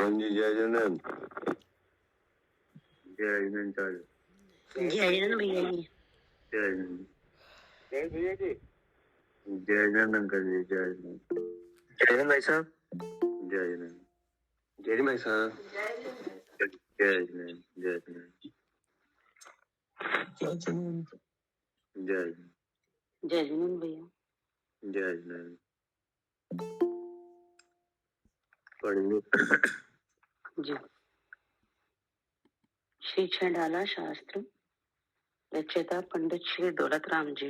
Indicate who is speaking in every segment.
Speaker 1: हाँ जी, जय जैन।
Speaker 2: जय हिंद चार्ज।
Speaker 3: जय जैन भैया जी।
Speaker 2: जय हिंद।
Speaker 1: जय भैया जी।
Speaker 2: जय हिंद अंकल जी। जय हिंद।
Speaker 1: जय हिंद भाई साहब।
Speaker 2: जय हिंद।
Speaker 1: जय हिंद भाई साहब।
Speaker 2: जय हिंद। जय हिंद।
Speaker 3: जय जैन।
Speaker 2: जय हिंद।
Speaker 3: जय जैन भैया।
Speaker 2: जय हिंद। पढ़िए।
Speaker 3: जी। श्री छंडाला शास्त्र, रचयिता पंडित श्री दौलत राम जी।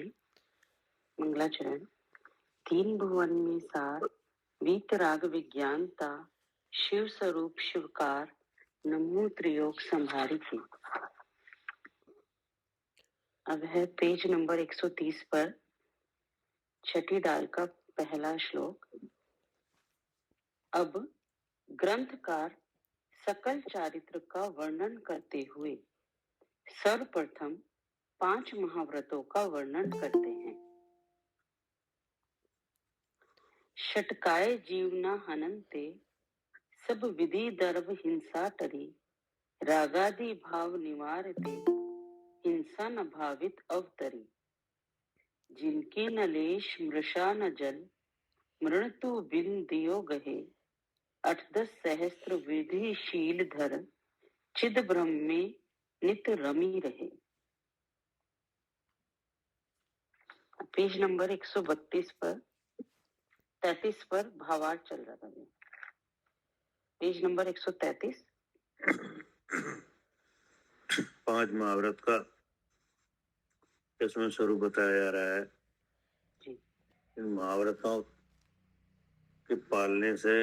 Speaker 3: मंगलाचरण। तीन भुवन में सार, वीतराग विज्ञानता, शिव स्वरूप शिवकार, नमो त्रियोग संभारी थी। अब है पेज नंबर 130 पर छठी दाल का पहला श्लोक। अब ग्रंथकार सकल चारित्र का वर्णन करते हुए सर्वप्रथम 5 महाव्रतों का वर्णन करते हैं। षटकाय जीवना हनन्ते, सब विधि दर्भ हिंसा टरी, रागादि भाव निवारते, हिंसा न भावित अवतरी। जिनके नलेश मृषा न जल, मृणतु बिन दियो गहे, 8-10 सहस्त्र विधि शील धर, चिद ब्रह्म में नित रमी रहे। पेज नंबर 132 पर 33 पर भावार्थ चल रहा था। Page number 133।
Speaker 2: 5 महाव्रत का इसमें स्वरूप बताया जा रहा है
Speaker 3: जी।
Speaker 2: इन महाव्रतों के पालने से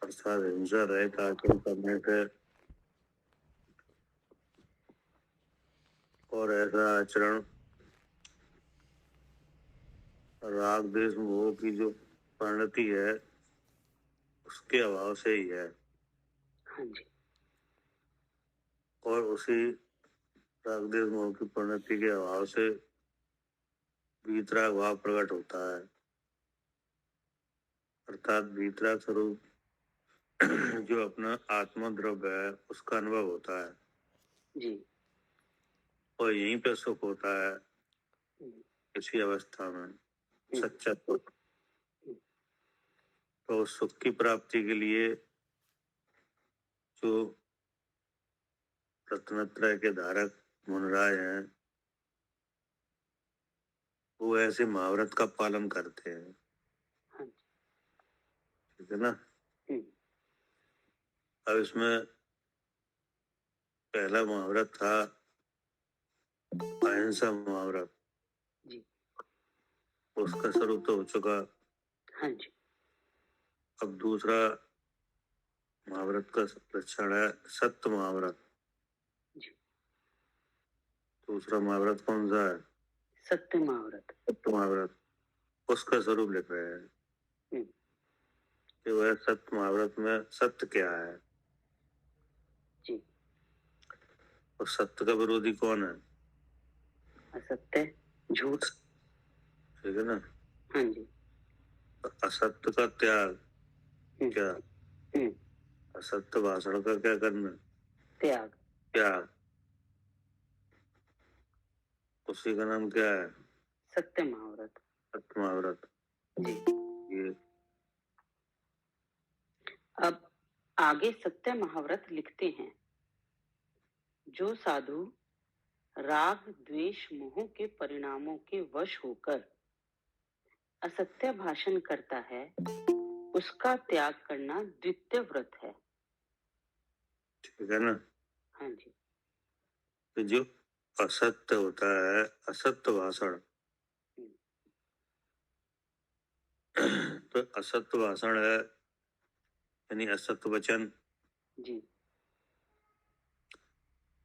Speaker 2: अर्थात हिंसा रहित आचरण करने से और ऐसा आचरण राग देश मोह की जो परिणति है उसके अभाव से ही है।
Speaker 3: हाँ जी।
Speaker 2: और उसी राग देश मोह की परिणति के अभाव से वीतराग भाव प्रकट होता है, अर्थात वीतराग स्वरूप जो अपना आत्मा द्रव्य है उसका अनुभव होता है
Speaker 3: जी।
Speaker 2: और यहीं पे सुख होता है इसी अवस्था में सच्चा सुख। तो उस सुख की प्राप्ति के लिए जो रत्नत्रय के धारक मुनराज हैं वो ऐसे महाव्रत का पालन करते हैं। ठीक है ना। अब इसमें पहला महाव्रत था अहिंसा महाव्रत, उसका स्वरूप तो हो चुका।
Speaker 3: हाँ जी।
Speaker 2: अब दूसरा महाव्रत का लक्षण है सत्य महाव्रत। दूसरा महाव्रत कौन सा है?
Speaker 3: सत्य महाव्रत।
Speaker 2: सत्य महाव्रत, उसका स्वरूप लिख रहे हैं कि वह सत्य महाव्रत में सत्य क्या है
Speaker 3: जी।
Speaker 2: और सत्य का विरोधी कौन है?
Speaker 3: असत्य, झूठ।
Speaker 2: ठीक है ना।
Speaker 3: हाँ जी।
Speaker 2: असत्य का त्याग क्या? असत्य भाषण का क्या करना?
Speaker 3: त्याग।
Speaker 2: त्याग। उसी का नाम क्या है?
Speaker 3: सत्य महाव्रत।
Speaker 2: सत्य महाव्रत
Speaker 3: जी।
Speaker 2: ये
Speaker 3: अब आगे सत्य महाव्रत लिखते हैं। जो साधु राग द्वेष मोह के परिणामों के वश होकर असत्य भाषण करता है उसका त्याग करना द्वितीय व्रत है।
Speaker 2: ठीक है ना।
Speaker 3: हाँ जी।
Speaker 2: तो जो असत्य होता है, असत्य भाषण, तो असत्य भाषण है यानी असत्य वचन।
Speaker 3: जी।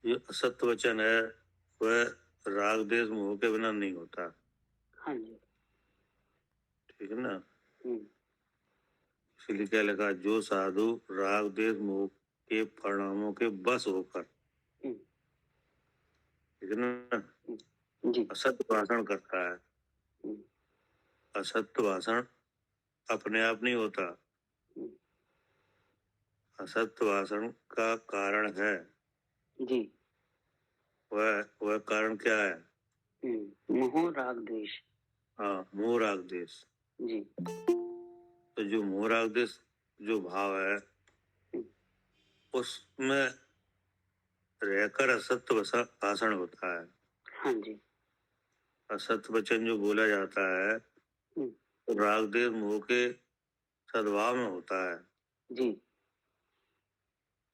Speaker 2: जो असत्य वचन है वह राग देश मोह के बिना नहीं होता।
Speaker 3: हाँ जी।
Speaker 2: ठीक है ना। इसलिए क्या लगा, जो साधु राग देश मोह के परिणामों के बस होकर, ठीक है ना, असत्य भाषण करता है। असत्य भाषण अपने आप नहीं होता, असत्य भाषण का कारण है,
Speaker 3: जी।
Speaker 2: वह कारण क्या है?
Speaker 3: मोह राग द्वेष।
Speaker 2: हाँ, मोह राग द्वेष।
Speaker 3: जी।
Speaker 2: तो जो मोह राग द्वेष जो भाव है, उसमें रहकर असत्य भाषण होता है।
Speaker 3: हाँ जी।
Speaker 2: असत्य वचन जो बोला जाता है, तो राग द्वेष मोह के सद्भाव में होता है।
Speaker 3: जी।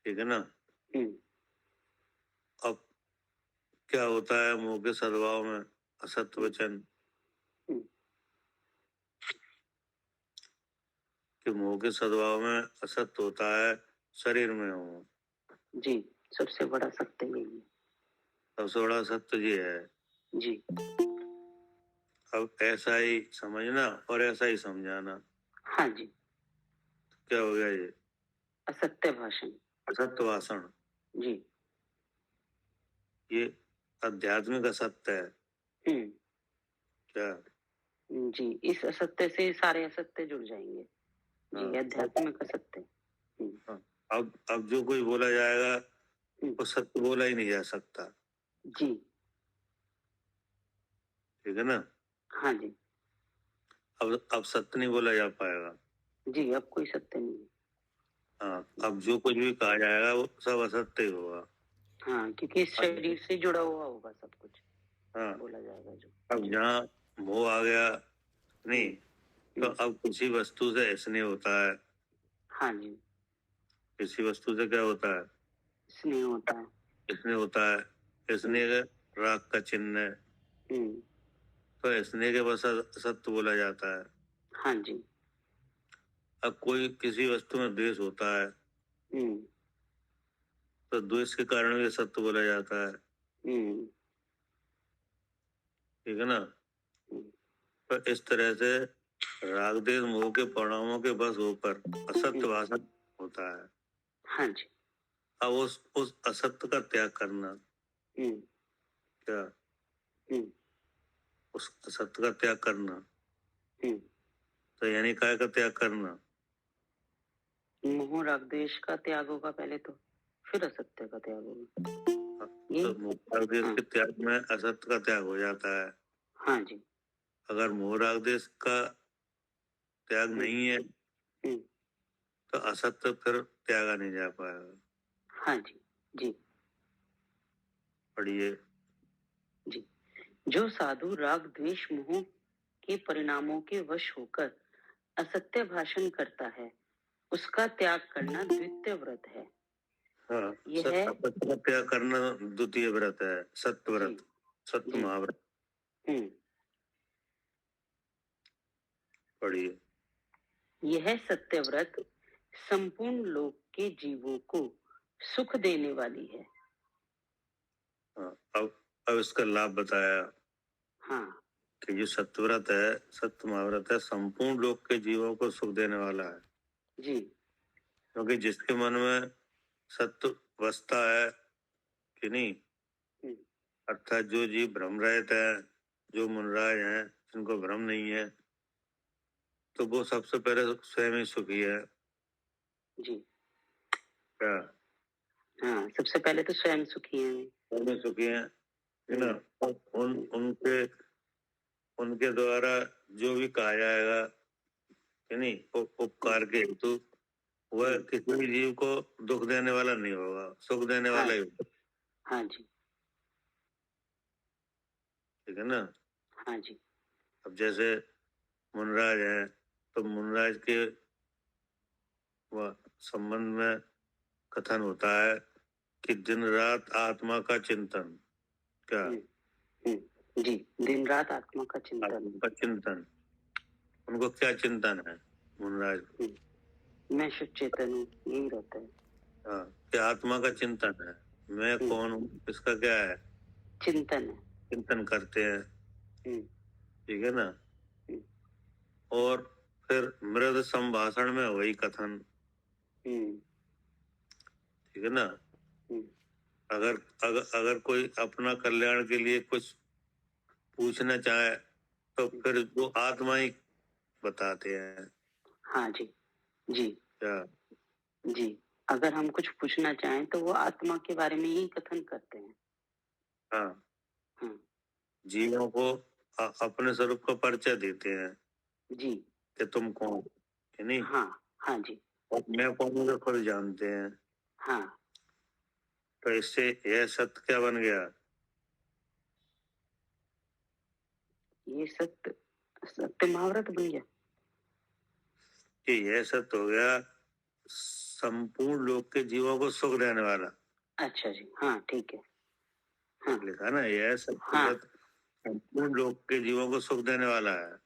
Speaker 2: ठीक है ना? अब क्या होता है मोह के सद्भाव में? असत्य वचन कि मोह के सद्भाव में असत्य होता है, शरीर में हो।
Speaker 3: जी, सबसे बड़ा सत्य यही है।
Speaker 2: सबसे बड़ा सत्य ये है।
Speaker 3: जी।
Speaker 2: अब ऐसा ही समझना और ऐसा ही समझाना।
Speaker 3: हाँ जी।
Speaker 2: क्या हो गया ये?
Speaker 3: असत्य भाषण।
Speaker 2: असत्य भाषण।
Speaker 3: जी।
Speaker 2: ये आध्यात्मिक असत्य है। क्या?
Speaker 3: जी, इस असत्य से सारे असत्य जुड़ जाएंगे। जी, आध्यात्मिक असत्य।
Speaker 2: अब जो कोई बोला जाएगा वो सत्य बोला ही नहीं जा सकता।
Speaker 3: जी।
Speaker 2: ठीक है ना?
Speaker 3: हाँ जी।
Speaker 2: अब सत्य नहीं बोला जा पाएगा।
Speaker 3: जी, अब कोई सत्य नहीं है।
Speaker 2: हाँ, अब जो कुछ भी कहा जाएगा वो सब असत्य ही होगा।
Speaker 3: हाँ, क्योंकि इस शरीर से जुड़ा हुआ होगा सब कुछ।
Speaker 2: हाँ,
Speaker 3: बोला जाएगा जो।
Speaker 2: अब जहाँ मोह आ गया नहीं, तो अब किसी वस्तु से स्नेह होता है।
Speaker 3: हाँ जी।
Speaker 2: किसी वस्तु से क्या होता है?
Speaker 3: स्नेह होता है।
Speaker 2: स्नेह होता है। स्नेह राग का चिन्ह है, तो स्नेह के बस सत्य बोला जाता है।
Speaker 3: हाँ जी।
Speaker 2: अब कोई किसी वस्तु में द्वेष होता है, तो द्वेष के कारण भी सत्य बोला जाता है। ठीक है ना? तो इस तरह से राग द्वेष मोह के परिणामों के बस होकर असत्य भाषण होता है।
Speaker 3: हाँ जी।
Speaker 2: अब उस असत्य का त्याग करना। क्या? उस असत्य का त्याग करना, तो यानी काय का त्याग करना?
Speaker 3: मोह राग द्वेष का त्याग होगा पहले, तो फिर असत्य का त्याग होगा।
Speaker 2: तो मोह राग द्वेष के त्याग में असत्य का त्याग हो जाता है।
Speaker 3: हाँ जी।
Speaker 2: अगर मोह राग द्वेष का त्याग नहीं है तो असत्य फिर त्यागा नहीं जा पाएगा।
Speaker 3: हाँ जी। जी।
Speaker 2: पढ़िए।
Speaker 3: जी। जो साधु राग द्वेष मोह के परिणामों के वश होकर असत्य भाषण करता है, उसका त्याग करना द्वितीय व्रत है।
Speaker 2: हाँ,
Speaker 3: यह
Speaker 2: असत्य का त्याग करना द्वितीय व्रत है, सत्य व्रत, सत्य महाव्रत। पढ़िए।
Speaker 3: यह सत्य व्रत संपूर्ण लोक के जीवों को सुख देने वाली है।
Speaker 2: हाँ, अब इसका लाभ बताया।
Speaker 3: हाँ,
Speaker 2: कि जो सत्यव्रत है, सत्य महाव्रत है, संपूर्ण लोक के जीवों को सुख देने वाला है।
Speaker 3: जी।
Speaker 2: क्योंकि जिसके मन में सत्य बसता है कि नहीं, अर्थात जो जीव भ्रम रहित है, जो मुनराज हैं, जिनको भ्रम नहीं है, तो वो सबसे पहले स्वयं ही सुखी है।
Speaker 3: जी।
Speaker 2: क्या?
Speaker 3: हाँ, सबसे पहले तो स्वयं सुखी हैं।
Speaker 2: स्वयं सुखी है ना? उनके द्वारा जो भी कहा जाएगा कि नहीं, उपकार के हेतु, वह किसी भी जीव को दुख देने वाला नहीं होगा, सुख देने वाला ही होगा।
Speaker 3: हाँ जी।
Speaker 2: ठीक है ना?
Speaker 3: हाँ जी।
Speaker 2: अब जैसे मुनराज है, तो मुनराज के संबंध में कथन होता है कि दिन रात आत्मा का चिंतन। क्या?
Speaker 3: जी, दिन रात आत्मा का चिंतन।
Speaker 2: उनको क्या चिंतन है मुनराज?
Speaker 3: मैं शुद्ध चेतन हूँ, यही रहता है।
Speaker 2: हाँ, क्या आत्मा का चिंतन है, मैं कौन हूँ, इसका क्या है?
Speaker 3: चिंतन है।
Speaker 2: चिंतन करते हैं। ठीक है ना? और फिर मृद संभाषण में वही कथन। ठीक है ना? अगर कोई अपना कल्याण के लिए कुछ पूछना चाहे तो फिर वो आत्मा ही बताते हैं।
Speaker 3: हाँ जी। जी।
Speaker 2: क्या?
Speaker 3: जी, अगर हम कुछ पूछना चाहें तो वो आत्मा के बारे में ही कथन करते हैं।
Speaker 2: हाँ,
Speaker 3: हाँ
Speaker 2: जीवों को अपने स्वरूप का परिचय देते हैं
Speaker 3: जी।
Speaker 2: कि तुम कौन हो, है नहीं?
Speaker 3: हाँ हाँ जी।
Speaker 2: और मैं कौन हूँ खुद जानते हैं।
Speaker 3: हाँ
Speaker 2: तो इससे यह सत्य क्या बन गया?
Speaker 3: ये सत्य सत्य महाव्रत बन गया।
Speaker 2: कि यह सत्य हो गया संपूर्ण लोक के जीवों को सुख देने वाला।
Speaker 3: अच्छा जी, हाँ ठीक है। हाँ
Speaker 2: लिखा ना, यह सत्य
Speaker 3: हाँ
Speaker 2: व्रत संपूर्ण लोक के जीवों को सुख देने वाला है।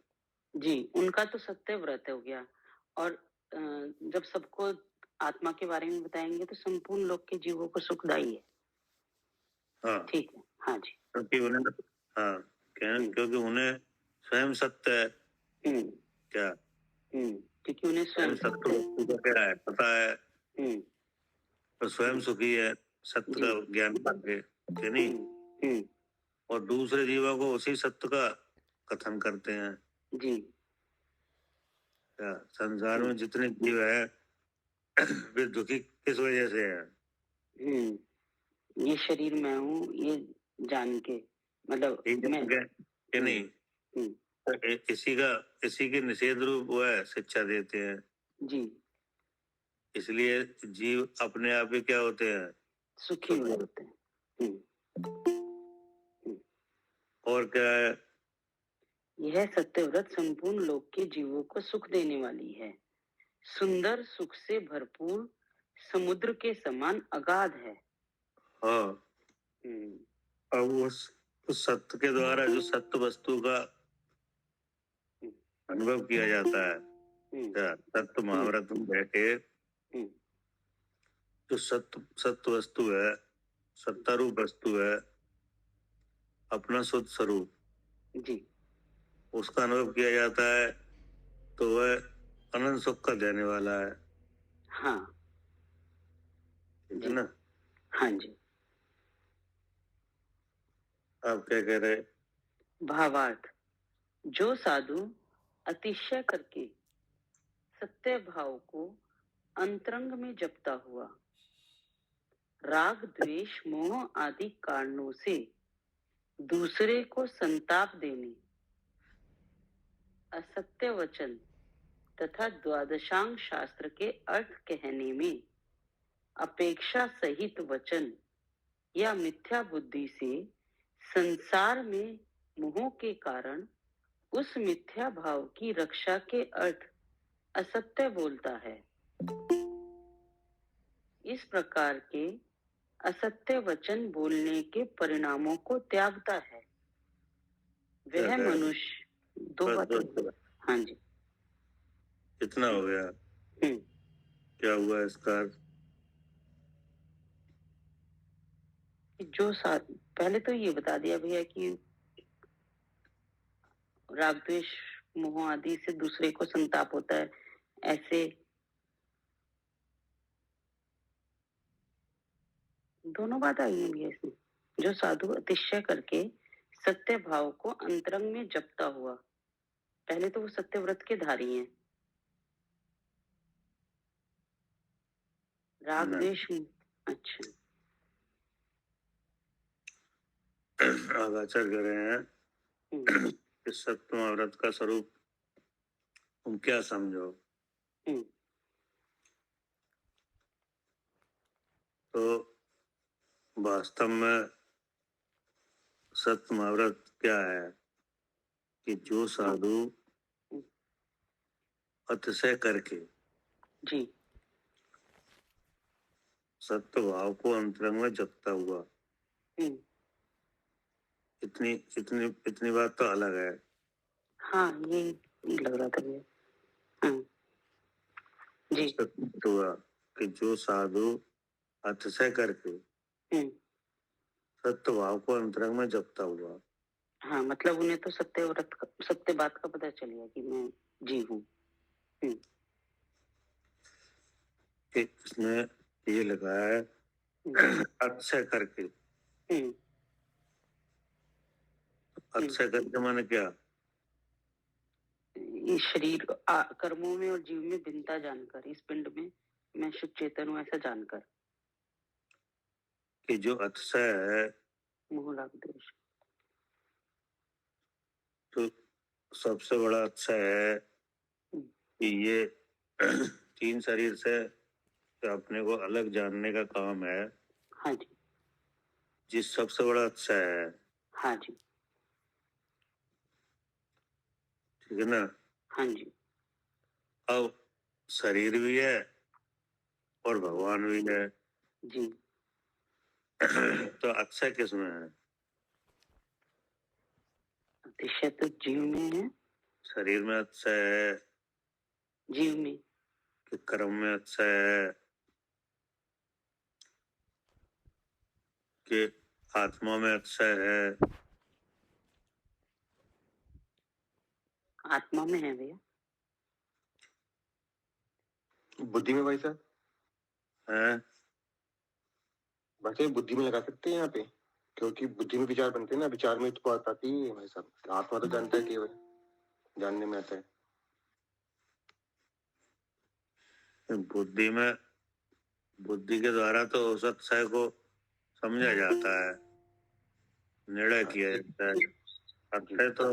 Speaker 3: जी, उनका तो सत्य व्रत हो गया। और जब सबको आत्मा के बारे में बताएंगे तो संपूर्ण लोक के जीवों को सुखदाई है।
Speaker 2: हाँ,
Speaker 3: ठीक है। हाँ जी।
Speaker 2: क्योंकि उन्हें, हाँ, क्योंकि उन्हें स्वयं सत्य है। क्या?
Speaker 3: क्योंकि उन्हें स्वयं
Speaker 2: स्वयं सत्य वस्तु का क्या है पता है,
Speaker 3: हम्म
Speaker 2: तो स्वयं सुखी है सत्य का ज्ञान पाके, कि नहीं?
Speaker 3: हम्म
Speaker 2: और दूसरे जीवों को उसी सत्य का कथन करते हैं।
Speaker 3: जी।
Speaker 2: क्या संसार में जितने जीव है वे दुखी किस वजह से है?
Speaker 3: ये शरीर मैं हूँ, ये जान के, मतलब
Speaker 2: ठीक
Speaker 3: मैं
Speaker 2: है कि नहीं? तो इसी के निषेध रूप वो है शिक्षा देते हैं।
Speaker 3: जी,
Speaker 2: इसलिए जीव अपने आप ही क्या होते हैं?
Speaker 3: सुखी होते हैं।
Speaker 2: और क्या है?
Speaker 3: यह सत्यव्रत संपूर्ण लोक के जीवों को सुख देने वाली है। सुंदर सुख से भरपूर समुद्र के समान अगाध है।
Speaker 2: हाँ, अब उस सत्य के द्वारा जो सत्य वस्तु का अनुभव किया जाता है, क्या सत्य महाव्रत में बैठे जो सत्य वस्तु है, सत्तारूप वस्तु है, अपना शुद्ध स्वरूप
Speaker 3: जी,
Speaker 2: उसका अनुभव किया जाता है, तो वह अनंत सुख का देने वाला है।
Speaker 3: हाँ
Speaker 2: ठीक है ना?
Speaker 3: हाँ जी।
Speaker 2: आप क्या कह रहे?
Speaker 3: भावार्थ, जो साधु अतिशय करके सत्य भाव को अंतरंग में जपता हुआ राग द्वेष मोह आदि कारणों से दूसरे को संताप देने, असत्य वचन तथा द्वादशांग शास्त्र के अर्थ कहने में अपेक्षा सहित वचन या मिथ्या बुद्धि से संसार में मोह के कारण उस मिथ्या भाव की रक्षा के अर्थ असत्य बोलता है। इस प्रकार के असत्य वचन बोलने के परिणामों को त्यागता है। वह मनुष्य दो बातें। हाँ जी,
Speaker 2: कितना हो गया? क्या हुआ इसका?
Speaker 3: जो पहले तो ये बता दिया भैया कि राग द्वेष मोह आदि से दूसरे को संताप होता है, ऐसे दोनों बात आई है भैया इसमें। जो साधु अतिशय करके सत्य भाव को अंतरंग में जपता हुआ, पहले तो वो सत्य व्रत के धारी हैं। राग द्वेष, अच्छा
Speaker 2: आचार्य कह रहे हैं कि सत्य महाव्रत का स्वरूप तुम क्या समझो? तो वास्तव में सत्य महाव्रत क्या है कि जो साधु अतिशय करके
Speaker 3: जी
Speaker 2: सत्य भाव को अंतरंग में जपता हुआ, इतनी इतनी इतनी बात तो अलग है।
Speaker 3: हाँ, ये लग रहा था भैया। हाँ जी,
Speaker 2: हुआ कि जो साधु अतिशय करके सत्य भाव को अंतरंग में जपता हुआ।
Speaker 3: हाँ, मतलब उन्हें तो सत्य व्रत सत्य बात का पता चल गया कि मैं जी हूँ।
Speaker 2: इसमें ये लिखा है अतिशय करके। अतिशय करके माने क्या?
Speaker 3: इस शरीर कर्मों में और जीव में भिन्नता जानकर, इस पिंड में मैं शुद्ध चेतन हूँ ऐसा जानकर।
Speaker 2: कि जो अतिशय है
Speaker 3: मोह राग द्वेष।
Speaker 2: तो सबसे बड़ा अतिशय है कि ये 3 शरीर से अपने को अलग जानने का काम है।
Speaker 3: हाँ जी।
Speaker 2: जिस सबसे बड़ा अतिशय है।
Speaker 3: हाँ जी।
Speaker 2: ठीक है ना।
Speaker 3: हाँ जी।
Speaker 2: अब शरीर भी है और भगवान भी है।
Speaker 3: जी।
Speaker 2: तो अतिशय किसमें है?
Speaker 3: अतिशय तो जीव में है।
Speaker 2: शरीर में अतिशय है,
Speaker 3: जीव में।
Speaker 2: कि कर्म में अतिशय है, कि आत्मा में अतिशय है।
Speaker 3: आत्मा में है भैया।
Speaker 1: बुद्धि में भाई साहब?
Speaker 2: है
Speaker 1: वैसे बुद्धि में लगा सकते हैं यहाँ पे, क्योंकि बुद्धि में विचार बनते हैं ना, विचार में तो बात आती है भाई साहब। आत्मा तो जानता है, केवल जानने में आता है।
Speaker 2: बुद्धि में, बुद्धि के द्वारा तो उस अतिशय को समझा जाता है, निर्णय किया जाता है। अतिशय तो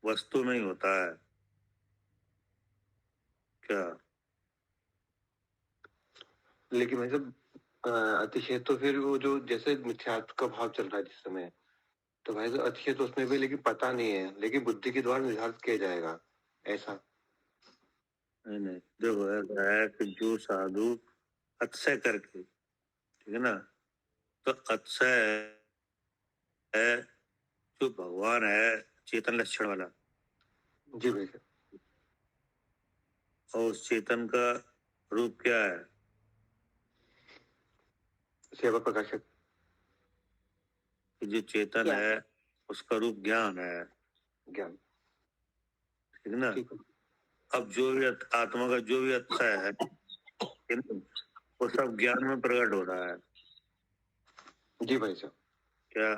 Speaker 2: वस्तु में ही होता है क्या?
Speaker 1: लेकिन भाई साहब अतिशय तो फिर वो जो जैसे मिथ्यात्व का भाव चल रहा है जिस समय, तो भाई साहब अतिशय तो उसमें भी लेकिन पता नहीं है, लेकिन बुद्धि के द्वारा निर्धारित किया जाएगा ऐसा।
Speaker 2: नहीं, देखो ऐसा है कि जो साधु अतिशय करके, ठीक है ना, तो अतिशय है जो भगवान है चेतन लक्षण वाला,
Speaker 1: जी भाई साहब।
Speaker 2: और उस चेतन का रूप क्या है?
Speaker 1: सेवा प्रकाशक।
Speaker 2: कि जो चेतन
Speaker 3: क्या?
Speaker 2: है उसका रूप ज्ञान है,
Speaker 1: ज्ञान।
Speaker 2: ठीक है ना।
Speaker 1: ठीक है।
Speaker 2: अब जो भी आत्मा का जो भी अतिशय है, वो सब ज्ञान में प्रकट हो रहा है।
Speaker 1: जी भाई साहब।
Speaker 2: क्या?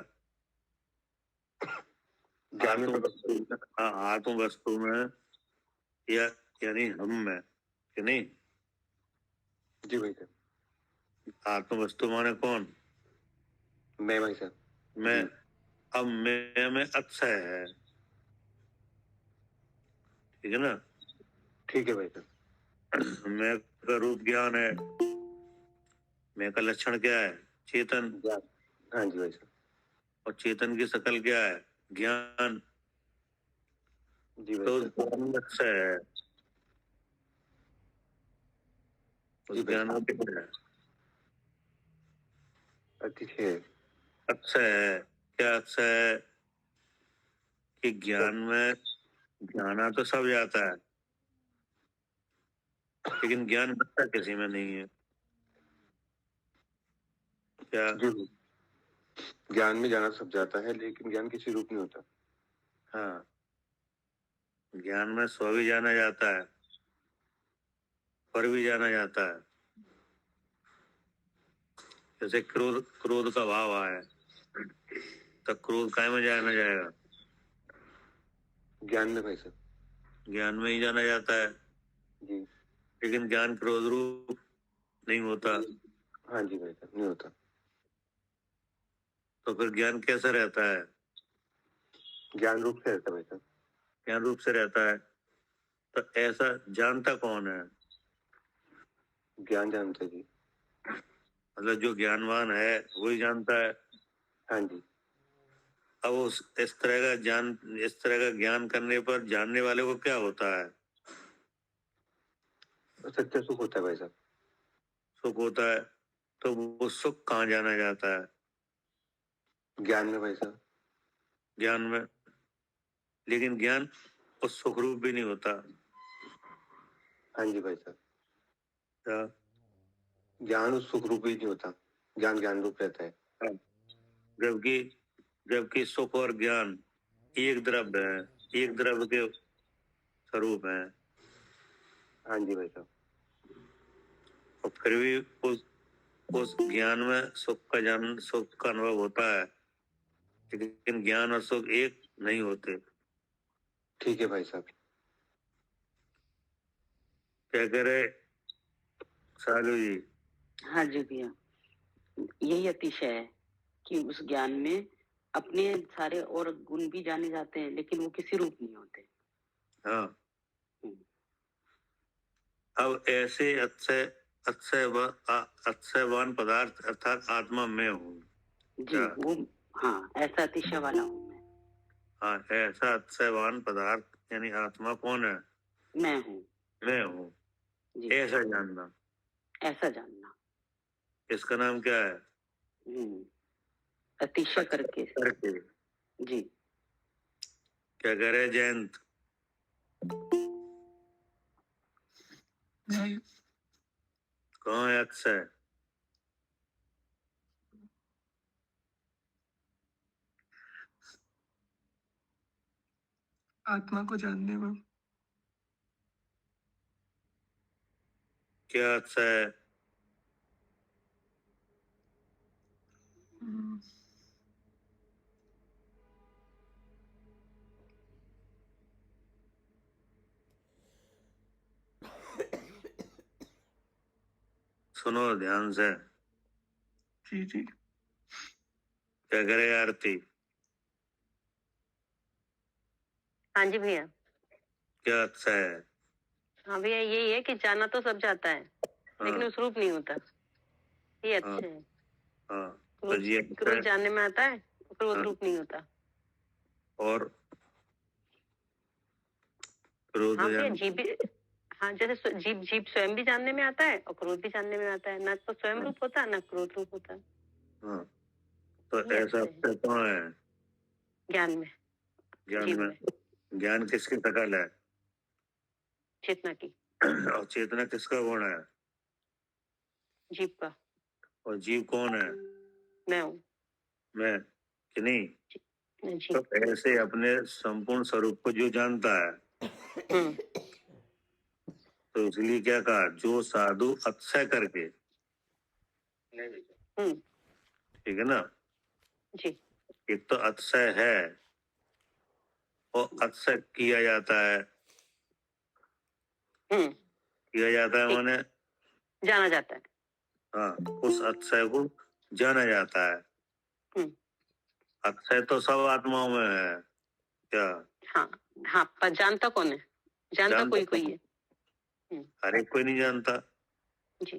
Speaker 1: ज्ञान में प्रकट।
Speaker 2: आत्म वस्तु में या यानी हम में, कि नहीं?
Speaker 1: जी भाई साहब।
Speaker 2: आत्म वस्तु माने कौन?
Speaker 1: मैं भाई साहब।
Speaker 2: मैं। अब मैं में अतिशय है, ठीक है ना।
Speaker 1: ठीक है भाई साहब।
Speaker 2: मैं का रूप ज्ञान है, मैं का लक्षण क्या है? चेतन।
Speaker 1: ज्ञान। हाँ जी भाई साहब।
Speaker 2: और चेतन की शकल क्या है? ज्ञान।
Speaker 1: जी भाई
Speaker 2: तो
Speaker 1: साहब।
Speaker 2: ज्ञान में अतिशय है,
Speaker 1: जी
Speaker 2: उस
Speaker 1: भाई
Speaker 2: ज्ञान
Speaker 1: साहब।
Speaker 2: में क्या है?
Speaker 1: अतिशय।
Speaker 2: अतिशय है। क्या अतिशय है? कि ज्ञान में जाना तो सब जाता है, लेकिन ज्ञान बचता किसी में नहीं है। क्या?
Speaker 1: जी। ज्ञान में जाना सब जाता है, लेकिन ज्ञान किसी रूप में होता।
Speaker 2: हाँ, ज्ञान में स्व भी जाना जाता है, पर भी जाना जाता है। जैसे क्रोध, क्रोध का भाव आया तो क्रोध काय में जाना जाएगा?
Speaker 1: ज्ञान में भाई साहब।
Speaker 2: ज्ञान में ही जाना जाता है,
Speaker 1: जी।
Speaker 2: लेकिन ज्ञान क्रोध रूप नहीं होता।
Speaker 1: हाँ जी भाई साहब, नहीं होता।
Speaker 2: तो फिर ज्ञान कैसा रहता है?
Speaker 1: ज्ञान रूप से रहता है भाई साहब।
Speaker 2: ज्ञान रूप से रहता है। तो ऐसा जानता कौन है?
Speaker 1: ज्ञान जानता है जी।
Speaker 2: मतलब जो ज्ञानवान है वही जानता है।
Speaker 1: हाँ जी।
Speaker 2: अब उस इस तरह का ज्ञान, इस तरह का ज्ञान करने पर जानने वाले को क्या होता है?
Speaker 1: सत्य सुख होता है भाई साहब।
Speaker 2: सुख होता है। तो वो सुख कहाँ जाना जाता है?
Speaker 1: ज्ञान में भाई साहब।
Speaker 2: ज्ञान में। लेकिन ज्ञान उस सुख रूप भी नहीं होता।
Speaker 1: हाँ जी भाई साहब।
Speaker 2: क्या?
Speaker 1: ज्ञान उस सुख रूप ही नहीं होता। ज्ञान ज्ञान रूप रहता है।
Speaker 2: जबकि जबकि सुख और ज्ञान एक द्रव्य है, एक द्रव्य के स्वरूप है।
Speaker 1: हाँ जी भाई साहब।
Speaker 2: और फिर भी उस ज्ञान में सुख का अनुभव होता है, लेकिन ज्ञान और सुख एक नहीं होते।
Speaker 1: ठीक है भाई साहब।
Speaker 2: क्या कह रहे? सालू जी,
Speaker 3: हाँ जी भैया, यही अतिशय है कि उस ज्ञान में अपने सारे और गुण भी जाने जाते हैं, लेकिन वो किसी रूप नहीं होते।
Speaker 2: हाँ।
Speaker 3: हम्म,
Speaker 2: अब ऐसे अक्षयवान पदार्थ अर्थात आत्मा में हूँ।
Speaker 3: जी
Speaker 2: क्या?
Speaker 3: वो, हाँ, ऐसा अतिशय वाला हूँ मैं।
Speaker 2: हाँ, ऐसा अक्षयवान पदार्थ यानी आत्मा कौन है?
Speaker 3: मैं हूँ
Speaker 2: मैं हूँ,
Speaker 3: जी,
Speaker 2: ऐसा जानना।
Speaker 3: ऐसा जानना।
Speaker 2: इसका नाम क्या है?
Speaker 3: अतिशय करके
Speaker 2: करके।
Speaker 3: जी।
Speaker 2: क्या कह रहे जयंत? कौन है अक्षय?
Speaker 4: आत्मा को जानने में।
Speaker 2: क्या अक्षय है?
Speaker 4: हम्म,
Speaker 2: सुनो ध्यान से।
Speaker 4: जी जी।
Speaker 2: क्या करे आरती?
Speaker 5: हाँ जी भैया।
Speaker 2: क्या अक्षय है?
Speaker 5: हाँ भैया, यही है कि जाना तो सब जाता है, लेकिन
Speaker 2: हाँ,
Speaker 5: उस रूप नहीं होता। ये
Speaker 2: हाँ,
Speaker 5: अच्छे है।
Speaker 2: हाँ। तो
Speaker 5: क्रोध
Speaker 2: ये
Speaker 5: क्रोध जानने में आता है, क्रोध
Speaker 2: हाँ।
Speaker 5: रूप नहीं होता।
Speaker 2: और क्रोध
Speaker 5: हाँ भैया,
Speaker 2: जान-
Speaker 5: जीभ भी, हाँ, जैसे जीभ जीभ स्वयं भी जानने में आता है और क्रोध भी जानने में आता है। ना तो स्वयं रूप होता है, ना क्रोध रूप होता है।
Speaker 2: हाँ, तो
Speaker 5: ये
Speaker 2: ऐसा
Speaker 5: अच्छे है
Speaker 2: अक्षय कौन है?
Speaker 5: ज्ञान में,
Speaker 2: ज्ञान
Speaker 5: जीव
Speaker 2: में।
Speaker 5: में,
Speaker 2: ज्ञान किसकी शकल है?
Speaker 5: चेतना की,
Speaker 2: और चेतना किसका गुण है?
Speaker 5: जीव का।
Speaker 2: और जीव कौन है?
Speaker 5: मैं हूँ।
Speaker 2: मैं कि नहीं?
Speaker 5: जी।
Speaker 2: तो ऐसे अपने संपूर्ण स्वरूप को जो जानता है,
Speaker 5: हम्म,
Speaker 2: तो इसलिए क्या कहा, जो साधु अक्षय करके। ठीक है ना?
Speaker 5: जी।
Speaker 2: एक तो अक्षय है और अक्षय किया जाता है। किया जाता है
Speaker 5: ठीक।
Speaker 2: माने
Speaker 5: जाना जाता है।
Speaker 2: हाँ, उस अक्षय को जाना जाता है।
Speaker 5: हम्म।
Speaker 2: अक्षय तो सब आत्माओं में है। क्या?
Speaker 5: हाँ हाँ, पर जानता कौन है? जानता कोई कोई है।
Speaker 2: हर एक कोई नहीं जानता
Speaker 5: जी।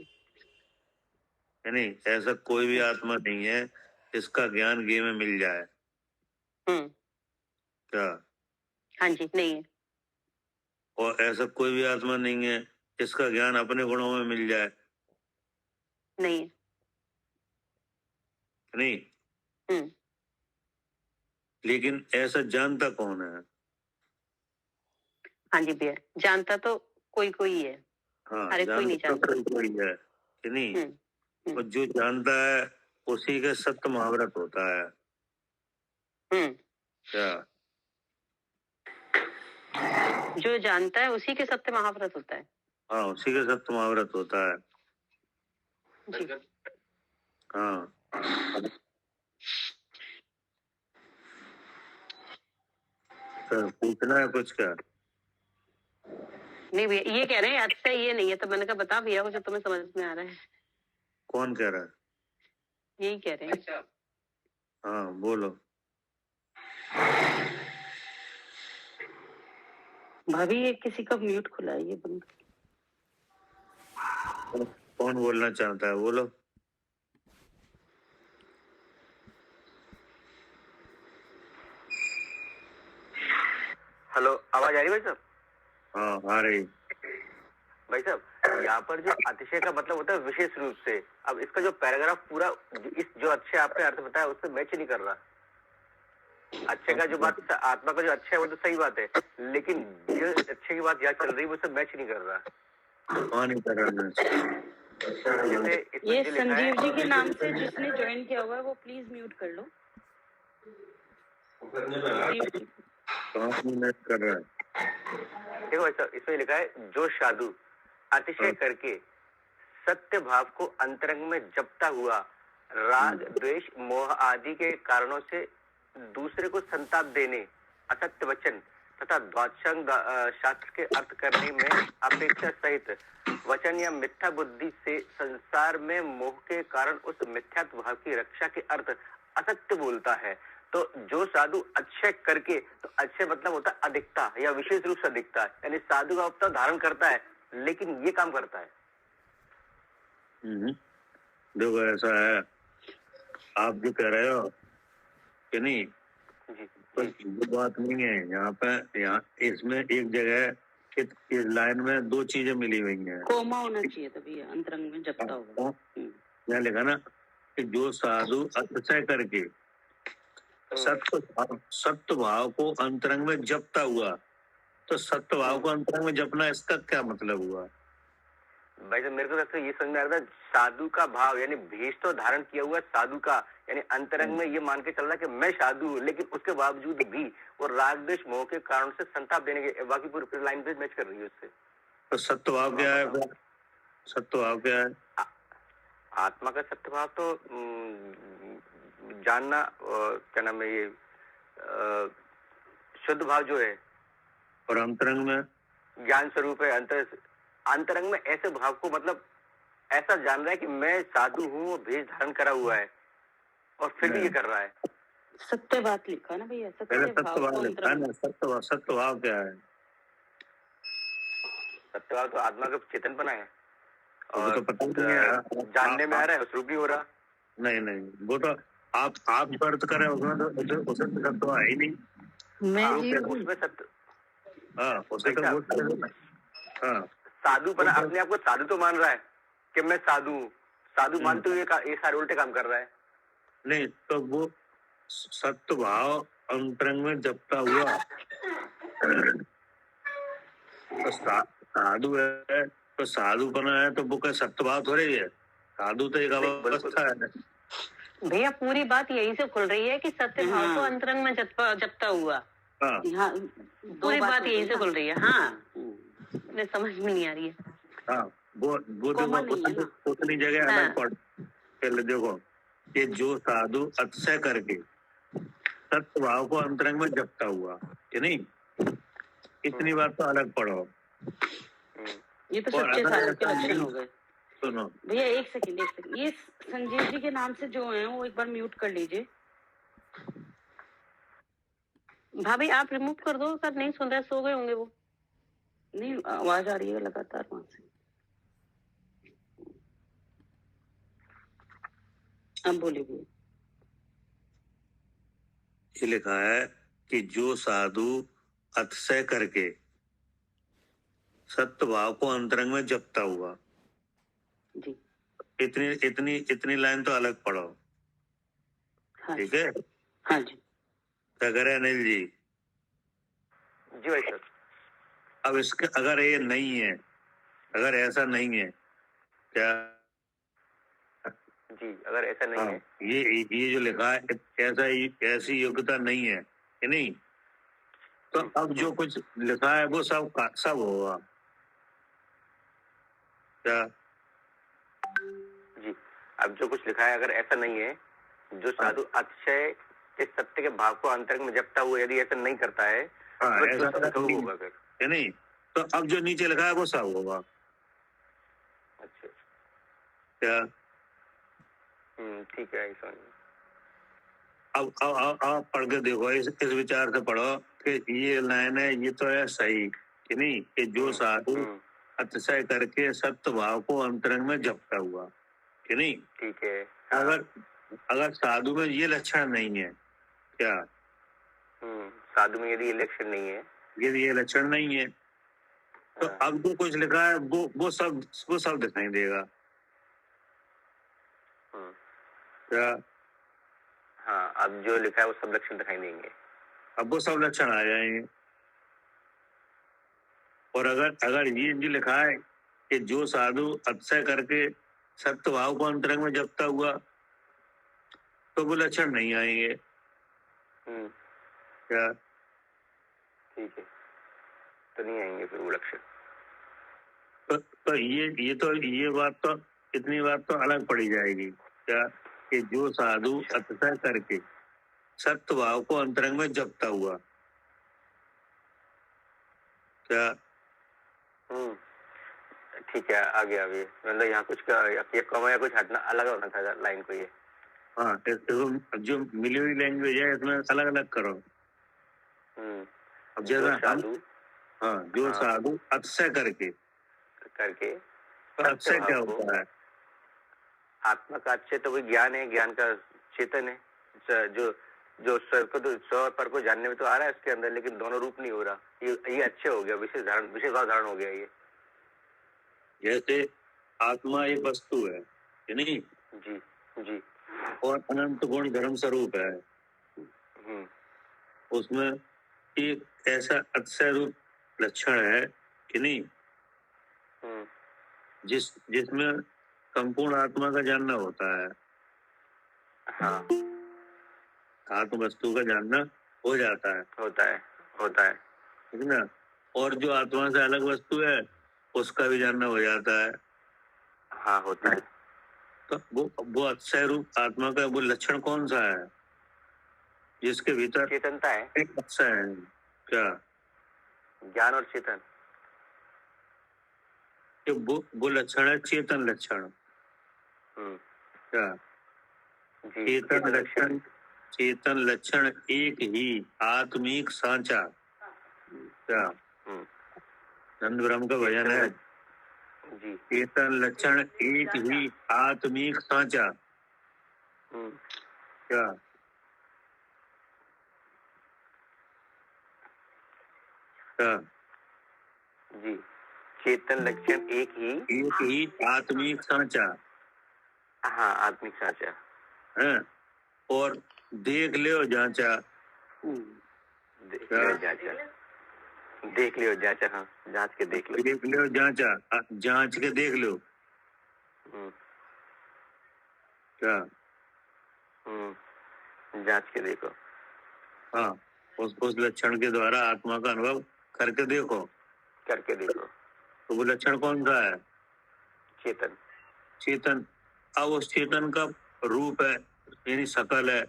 Speaker 2: है नहीं? ऐसा कोई भी आत्मा नहीं है जिसका ज्ञान गे में मिल जाए। क्या?
Speaker 5: हाँ जी, नहीं है।
Speaker 2: और ऐसा कोई भी आत्मा नहीं है जिसका ज्ञान अपने गुणों में मिल जाए।
Speaker 5: नहीं है।
Speaker 2: नहीं? लेकिन ऐसा जानता कौन है?
Speaker 5: हाँ जी भैया, जानता तो कोई कोई है।
Speaker 2: हाँ,
Speaker 5: हर एक कोई नहीं
Speaker 2: जानता
Speaker 5: जानता।
Speaker 2: कोई है कि नहीं? और जो जानता है उसी के सत्य महाव्रत होता है। क्या?
Speaker 5: जो जानता है उसी के सत्य महाव्रत होता है।
Speaker 2: हाँ, उसी के सत्य महाव्रत होता है।
Speaker 5: जी।
Speaker 2: हाँ। सर पूछना है कुछ? क्या?
Speaker 5: नहीं भैया, ये कह रहे हैं अच्छा ये नहीं है, तो मैंने कहा बता भैया मुझे, तुम्हें समझ में आ रहा है।
Speaker 2: कौन कह रहा है?
Speaker 5: यही कह रहे हैं।
Speaker 2: हाँ, बोलो।
Speaker 3: भाभी ये किसी का म्यूट खुला है, ये बंद।
Speaker 2: कौन बोलना चाहता है? बोलो।
Speaker 6: हेलो, आवाज आ रही भाई साहब?
Speaker 2: हाँ, आ रही।
Speaker 6: भाई साहब, यहाँ पर जो अतिशय का मतलब होता है विशेष रूप से, अब इसका जो पैराग्राफ पूरा इस जो अक्षय आपने अर्थ बताया उससे मैच नहीं कर रहा। अच्छे का जो बात, आत्मा का जो अच्छा है वो तो सही बात है, लेकिन जो अच्छे की बात यहाँ चल रही है वो सब मैच नहीं कर रहा।
Speaker 2: कौन नहीं कर रहा?
Speaker 6: जैसे इसमें
Speaker 3: ये
Speaker 6: जो लिखा है,
Speaker 3: संजीव जी के नाम से जिसने ज्वाइन किया हुआ है वो प्लीज म्यूट कर लो। संजीव जी।
Speaker 2: कौन नहीं कर रहा है?
Speaker 6: देखो भाई साहब, इसमें लिखा है जो साधु अतिशय करके सत्य भाव को अंतरंग में जपता हुआ राग द्वेष मोह आदि के कारणों से दूसरे को संताप देने, असत्य वचन तथा द्वाचंग शास्त्र के अर्थ करने में अपेक्षा सहित वचन या मिथ्या बुद्धि से संसार में मोह के कारण उस मिथ्यात्व भाव की रक्षा के अर्थ असत्य बोलता है। तो जो साधु अच्छे करके, तो अच्छे मतलब होता है अधिकता या विशेष रूप से अधिकता, यानी साधु का अवतार धारण करता है लेकिन ये काम करता है।
Speaker 2: देखो ऐसा है, आप जो कह रहे हो कि नहीं,
Speaker 6: जी
Speaker 2: तो ये बात नहीं है। यहाँ पे यहाँ इसमें एक जगह इस लाइन में दो चीजें मिली हुई हैं।
Speaker 3: कोमा होना चाहिए तभी अंतरंग में जपता होगा।
Speaker 2: यहाँ लिखा ना कि जो साधु अतिशय करके सत्य भाव को अंतरंग में जपता हुआ, तो सत्य भाव को अंतरंग में जपना इसका क्या मतलब हुआ?
Speaker 6: भाई साहब मेरे को तो ये समझ में आ रहा था, साधु का भाव यानी भेष तो धारण किया हुआ साधु का, यानी अंतरंग में ये मान के चल रहा है कि मैं साधु हूँ, लेकिन उसके बावजूद भी वो राग द्वेष मोह के कारण से संताप देने के, बाकी पूरी लाइन पे मैच कर रही है उससे।
Speaker 2: तो सत्य भाव क्या है? सत्य भाव क्या है?
Speaker 6: आत्मा का सत्य भाव तो जानना, क्या नाम है ये, शुद्ध भाव जो है।
Speaker 2: और अंतरंग में
Speaker 6: ज्ञान स्वरूप है। अंतरंग में ऐसे भाव को मतलब ऐसा जान रहा है कि मैं साधु हूँ, भेष धारण करा हुआ है, और फिर भी ये कर रहा है।
Speaker 3: सत्य बात लिखा ना भैया,
Speaker 2: सत्य भाव लिखा है ना। सत्य भाव क्या है?
Speaker 6: सत्य भाव तो आत्मा का चेतनपना है, और
Speaker 2: तो पता नहीं है,
Speaker 6: जानने में आ रहा है, उस रूप भी हो रहा।
Speaker 2: नहीं, वो तो आप अर्थ कर रहे हो, उसमें तो सत्य है ही नहीं।
Speaker 3: मैं
Speaker 6: उसमें सत्य,
Speaker 2: हाँ, उसे तो हाँ,
Speaker 6: साधुपना, अपने आप को साधु तो मान रहा है कि मैं साधु हूँ, साधु मानते हुए ये सारे उल्टे काम कर रहा है। नहीं,
Speaker 2: तो वो सत्य भाव अंतरंग में जपता हुआ तो साधु है, तो साधुपना है, तो वो क्या सत्य भाव थोड़े ही है? साधु तो एक अवस्था है।
Speaker 5: भैया पूरी बात यही से खुल रही है कि सत्य भाव को अंतरंग में जपता हुआ।
Speaker 2: हाँ,
Speaker 5: पूरी बात यही से खुल रही है। हाँ, मुझे समझ में नहीं आ रही है।
Speaker 2: हाँ, वो उतनी जगह अलग पड़। पहले देखो कि जो साधु अतिशय करके सत्य भाव को अंतरंग में जपता हुआ, कि नहीं, इतनी बात तो अलग पढ़ो।
Speaker 3: ये तो सच्चे साधु के लक्षण हो गए।
Speaker 2: सुनो
Speaker 3: भैया एक सेकंड, ये संजीव जी के नाम से जो है वो एक बार म्यूट कर लीजिए।
Speaker 5: भाभी आप रिमूव कर दो, अगर नहीं सुन रहे, सो गए होंगे वो।
Speaker 3: नहीं, आवाज आ रही है लगातार वहां से। अब बोलिए भैया।
Speaker 2: ये लिखा है कि जो साधु अतिशय करके सत्य भाव को अंतरंग में जपता हुआ
Speaker 3: जी,
Speaker 2: इतनी लाइन तो अलग पढ़ो।
Speaker 3: हाँ
Speaker 2: ठीक है?
Speaker 3: हाँ जी।
Speaker 2: क्या करे अनिल जी?
Speaker 6: जी भाई सर।
Speaker 2: अब इसके अगर ये नहीं है, अगर ऐसा नहीं है क्या?
Speaker 6: जी, अगर ऐसा नहीं है,
Speaker 2: ये जो लिखा है ऐसी योग्यता नहीं है, कि नहीं, तो अब जो कुछ लिखा है वो सब होगा क्या?
Speaker 6: जी, अब जो कुछ लिखा है अगर ऐसा नहीं है, जो साधु अतिशय के सत्य के भाव को अंतरंग में जपता हुआ यदि ऐसा नहीं करता है,
Speaker 2: ऐसा
Speaker 6: तो होगा फिर,
Speaker 2: है नहीं? तो अब जो नीचे लिखा है वो सब होगा।
Speaker 6: अच्छा,
Speaker 2: क्या?
Speaker 6: ठीक है, समझ।
Speaker 2: अब पढ़ के देखो, इस विचार से पढ़ो कि ये लाइन है, ये तो है सही, कि नहीं, कि जो साधु अतिशय करके सत्य भाव को अंतरंग में जपता हुआ, कि नहीं।
Speaker 6: ठीक है।
Speaker 2: अगर साधु में ये लक्षण नहीं है क्या?
Speaker 6: साधु में यदि ये लक्षण नहीं है,
Speaker 2: यदि ये लक्षण नहीं है, तो अब जो कुछ लिखा है वो सब दिखाई देगा क्या?
Speaker 6: हाँ, अब जो लिखा है वो सब लक्षण दिखाई देंगे।
Speaker 2: अब वो सब लक्षण आ जाएंगे। और अगर ये जो लिखा है कि जो साधु अतिशय करके सत्य भाव को अंतरंग में जपता हुआ, तो वो लक्षण नहीं आएंगे क्या?
Speaker 6: ठीक है, तो नहीं आएंगे फिर वो लक्षण।
Speaker 2: तो ये बात तो, इतनी बात तो अलग पड़ी जाएगी क्या, कि जो साधु अतिशय करके सत्य भाव को अंतरंग में जपता हुआ क्या?
Speaker 6: ठीक है, आ गया अभी। मतलब यहाँ कुछ ये कॉमा या कुछ हटना अलग होना था लाइन को ये।
Speaker 2: हाँ, तो जो मिली हुई लैंग्वेज है इसमें अलग अलग करो। अब
Speaker 6: जो
Speaker 2: जैसा हम
Speaker 6: साधु
Speaker 2: हाँ जो
Speaker 6: हाँ।
Speaker 2: साधु अतिशय करके, तो अतिशय क्या होता है?
Speaker 6: आत्मा का अच्छे तो वही ज्ञान है, ज्ञान का चेतन है, जो जो स्वर को तो स्वर पर को जानने में तो आ रहा है इसके अंदर, लेकिन दोनों रूप नहीं हो रहा। ये अच्छे हो गया, विशेष भाव धारण हो गया ये।
Speaker 2: जैसे आत्मा एक वस्तु है कि नहीं?
Speaker 6: जी जी।
Speaker 2: और अनंत गुण धर्म स्वरूप है। उसमें एक ऐसा अतिशय रूप लक्षण है कि नहीं, जिसमें संपूर्ण आत्मा का जानना होता है।
Speaker 6: हाँ,
Speaker 2: आत्म वस्तु का जानना हो जाता है,
Speaker 6: होता है
Speaker 2: ठीक है ना? और जो आत्मा से अलग वस्तु है उसका भी जानना हो जाता है।
Speaker 6: हाँ, होता है।
Speaker 2: तो वो अतिशय रूप आत्मा का वो लक्षण कौन सा है जिसके भीतर
Speaker 6: चेतनता है,
Speaker 2: एक अतिशय है? क्या
Speaker 6: ज्ञान और चेतन?
Speaker 2: वो लक्षण है चेतन लक्षण। क्या चेतन लक्षण एक ही आत्मिक सांचा। क्या नंद ब्रह्म का भजन है
Speaker 6: जी।
Speaker 2: चेतन लक्षण एक ही आत्मिक सांचा। क्या क्या
Speaker 6: जी, चेतन लक्षण एक ही
Speaker 2: आत्मिक सांचा।
Speaker 6: हाँ, आत्मिक सांचा
Speaker 2: है। और देख लियो जांचा।
Speaker 6: देख लियो जांचा। हाँ, जांच के देख लो।
Speaker 2: देख लियो जांचा, जांच के देख लो। क्या
Speaker 6: जांच के देखो।
Speaker 2: हाँ, उस लक्षण के द्वारा आत्मा का अनुभव करके देखो। तो वो लक्षण कौन सा है? चेतन। अब उस चेतन का रूप है यानी सकल है।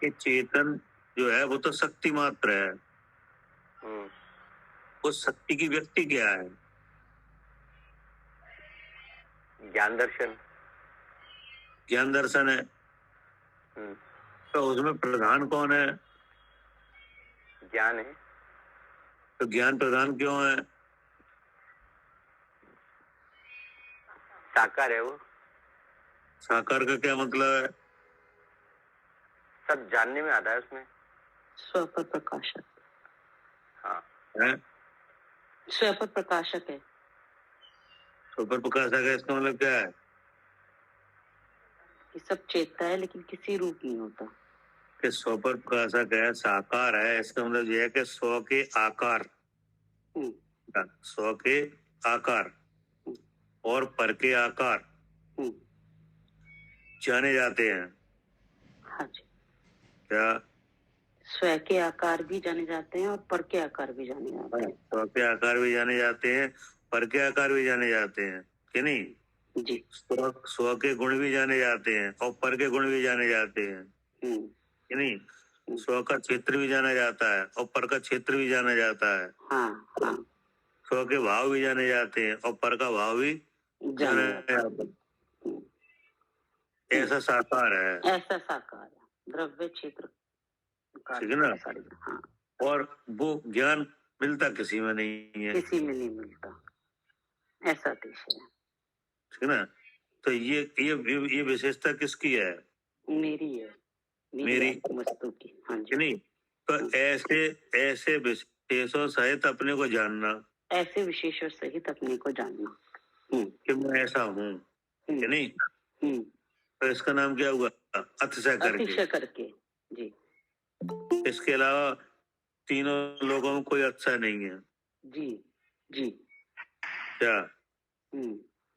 Speaker 2: कि चेतन जो है वो तो शक्ति मात्र है। उस शक्ति की व्यक्ति क्या है?
Speaker 6: ज्ञान
Speaker 2: दर्शन है। तो उसमें प्रधान कौन है?
Speaker 6: ज्ञान है।
Speaker 2: तो ज्ञान प्रधान क्यों है?
Speaker 6: साकार है वो।
Speaker 2: साकार का क्या मतलब है?
Speaker 6: सब जानने में आता है उसमें।
Speaker 3: स्व पर प्रकाशक।
Speaker 6: हाँ
Speaker 2: है?
Speaker 3: स्व पर प्रकाशक है।
Speaker 2: सुपर प्रकाशक है, इसका मतलब क्या है?
Speaker 3: कि सब चेतता है लेकिन किसी रूप नहीं होता।
Speaker 2: कि स्व पर प्रकाशक है, साकार है, इसका मतलब यह है कि स्व के आकार, स्व के आकार और पर के आकार जाने जाते हैं।
Speaker 3: हाँ जी।
Speaker 2: क्या
Speaker 3: स्व के आकार भी जाने जाते हैं और पर के आकार भी जाने जाते हैं।
Speaker 2: स्व के आकार भी जाने जाते हैं, पर के आकार भी जाने जाते हैं कि नहीं?
Speaker 3: जी।
Speaker 2: स्व के गुण भी जाने जाते हैं और पर के गुण भी जाने जाते हैं कि नहीं? स्व का क्षेत्र भी जाना जाता है और पर का क्षेत्र भी जाना जाता है।
Speaker 3: हाँ हाँ।
Speaker 2: स्व के भाव भी जाने जाते हैं और पर का भाव भी जाना जाता है। ऐसा साकार है।
Speaker 3: ऐसा साकार है, द्रव्य क्षेत्र,
Speaker 2: ठीक है ना?
Speaker 3: हाँ।
Speaker 2: और वो ज्ञान मिलता किसी में नहीं है,
Speaker 3: किसी में नहीं मिलता। ऐसा देश है,
Speaker 2: ठीक है ना? तो ये विशेषता किसकी है?
Speaker 3: मेरी है,
Speaker 2: मेरी
Speaker 3: वस्तु की। हाँ
Speaker 2: कि
Speaker 3: जी।
Speaker 2: नहीं? तो ऐसे विशेषों सहित अपने को जानना,
Speaker 3: ऐसे विशेषों सहित अपने को जानना
Speaker 2: कि मैं ऐसा हूँ कि नहीं? तो इसका नाम क्या हुआ? अतिशय
Speaker 3: करके। जी।
Speaker 2: इसके अलावा तीनों लोगों में कोई अतिशय नहीं है।
Speaker 3: जी जी।
Speaker 2: क्या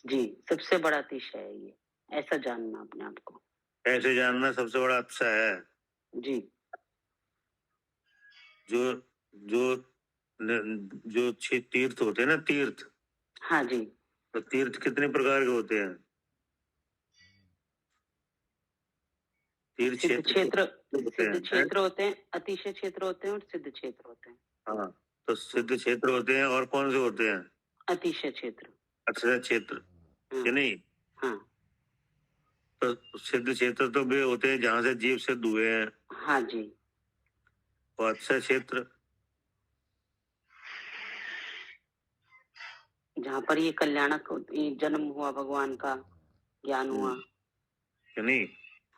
Speaker 3: जी, सबसे बड़ा अतिशय है ये, ऐसा जानना अपने आप को।
Speaker 2: ऐसे जानना सबसे बड़ा अतिशय है।
Speaker 3: जी।
Speaker 2: जो 6 तीर्थ होते हैं ना, तीर्थ।
Speaker 3: हाँ जी।
Speaker 2: तो तीर्थ कितने प्रकार के होते हैं? तीर्थ
Speaker 3: क्षेत्र होते हैं, अतिशय क्षेत्र होते हैं और सिद्ध क्षेत्र होते हैं।
Speaker 2: हाँ, तो सिद्ध क्षेत्र होते हैं और कौन से होते हैं?
Speaker 3: अतिशय क्षेत्र।
Speaker 2: अतिशय क्षेत्र
Speaker 3: हाँ,
Speaker 2: कि नहीं?
Speaker 3: हाँ,
Speaker 2: तो सिद्ध क्षेत्र तो वे होते हैं जहाँ से जीव सिद्ध हुए हैं,
Speaker 3: हाँ जी।
Speaker 2: और अतिशय क्षेत्र
Speaker 3: जहाँ पर ये कल्याणक ये जन्म हुआ, भगवान का ज्ञान हुआ।
Speaker 2: कि नहीं?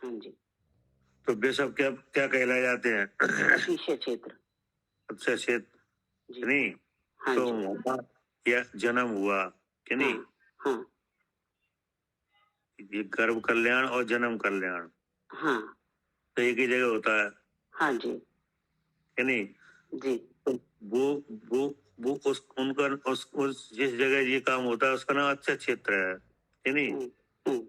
Speaker 3: हाँ जी।
Speaker 2: तो वे सब क्या क्या कहलाए जाते हैं?
Speaker 3: अतिशय क्षेत्र।
Speaker 2: अतिशय क्षेत्र
Speaker 3: जी।
Speaker 2: कि नहीं?
Speaker 3: हाँ
Speaker 2: तो
Speaker 3: जी।
Speaker 2: वहाँ यह जन्म हुआ कि नहीं?
Speaker 3: हाँ, हाँ,
Speaker 2: ये गर्भ कल्याण और जन्म कल्याण
Speaker 3: हाँ,
Speaker 2: तो एक ही जगह होता है
Speaker 3: हाँ जी।
Speaker 2: कि नहीं?
Speaker 3: जी।
Speaker 2: तो वो उस जिस जगह ये काम होता है उसका नाम अतिशय क्षेत्र है कि नहीं?
Speaker 3: हम्म, हम्म,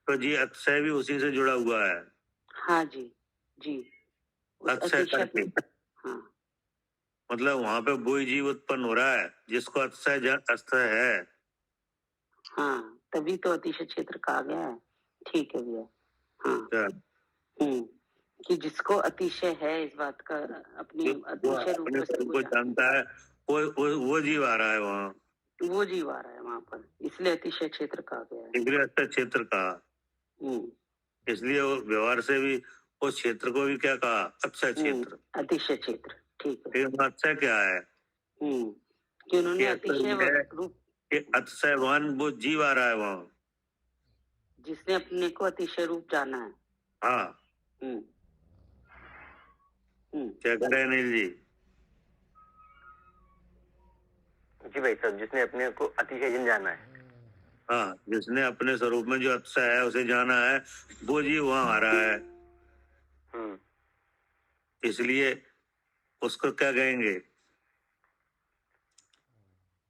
Speaker 2: तो जी अतिशय भी उसी से जुड़ा हुआ है,
Speaker 3: हाँ जी। जी। उस
Speaker 2: अतिशय
Speaker 3: अतिशय
Speaker 2: करके
Speaker 3: हाँ,
Speaker 2: मतलब वहां पे वही जीव उत्पन्न हो रहा है जिसको अतिशय है।
Speaker 3: हाँ, तभी तो अतिशय क्षेत्र कहा गया है। ठीक है भैया। हाँ।
Speaker 2: क्या?
Speaker 3: कि जिसको अतिशय है इस बात का, अपनी
Speaker 2: वो
Speaker 3: अतिशय रूप
Speaker 2: अपने
Speaker 3: वस्तु
Speaker 2: स्वरूप
Speaker 3: को
Speaker 2: को जानता है, वो जीव आ रहा है वहाँ,
Speaker 3: वो जीव आ रहा है वहां पर, इसलिए अतिशय क्षेत्र कहा गया है।
Speaker 2: इसलिए अतिशय क्षेत्र कहा।
Speaker 3: हम्म,
Speaker 2: इसलिए वो व्यवहार से भी उस क्षेत्र को भी क्या कहा? अतिशय क्षेत्र।
Speaker 3: अतिशय क्षेत्र। ठीक है।
Speaker 2: लेकिन अतिशय क्या है?
Speaker 3: कि उन्होंने
Speaker 2: कि
Speaker 3: अतिशय
Speaker 2: अतिशय है
Speaker 3: रूप,
Speaker 2: कि अतिशयवान वो जीव आ रहा है वहाँ।
Speaker 3: जिसने अपने को अतिशय रूप जाना है।
Speaker 2: हाँ,
Speaker 3: हम्म,
Speaker 2: क्या करे अनिल जी?
Speaker 6: जी भाई साहब, जिसने अपने को अतिशय जन जाना है।
Speaker 2: हाँ, जिसने अपने स्वरूप में जो अतिशय है उसे जाना है, वो जीव वहाँ आ रहा है। इसलिए उसको क्या कहेंगे?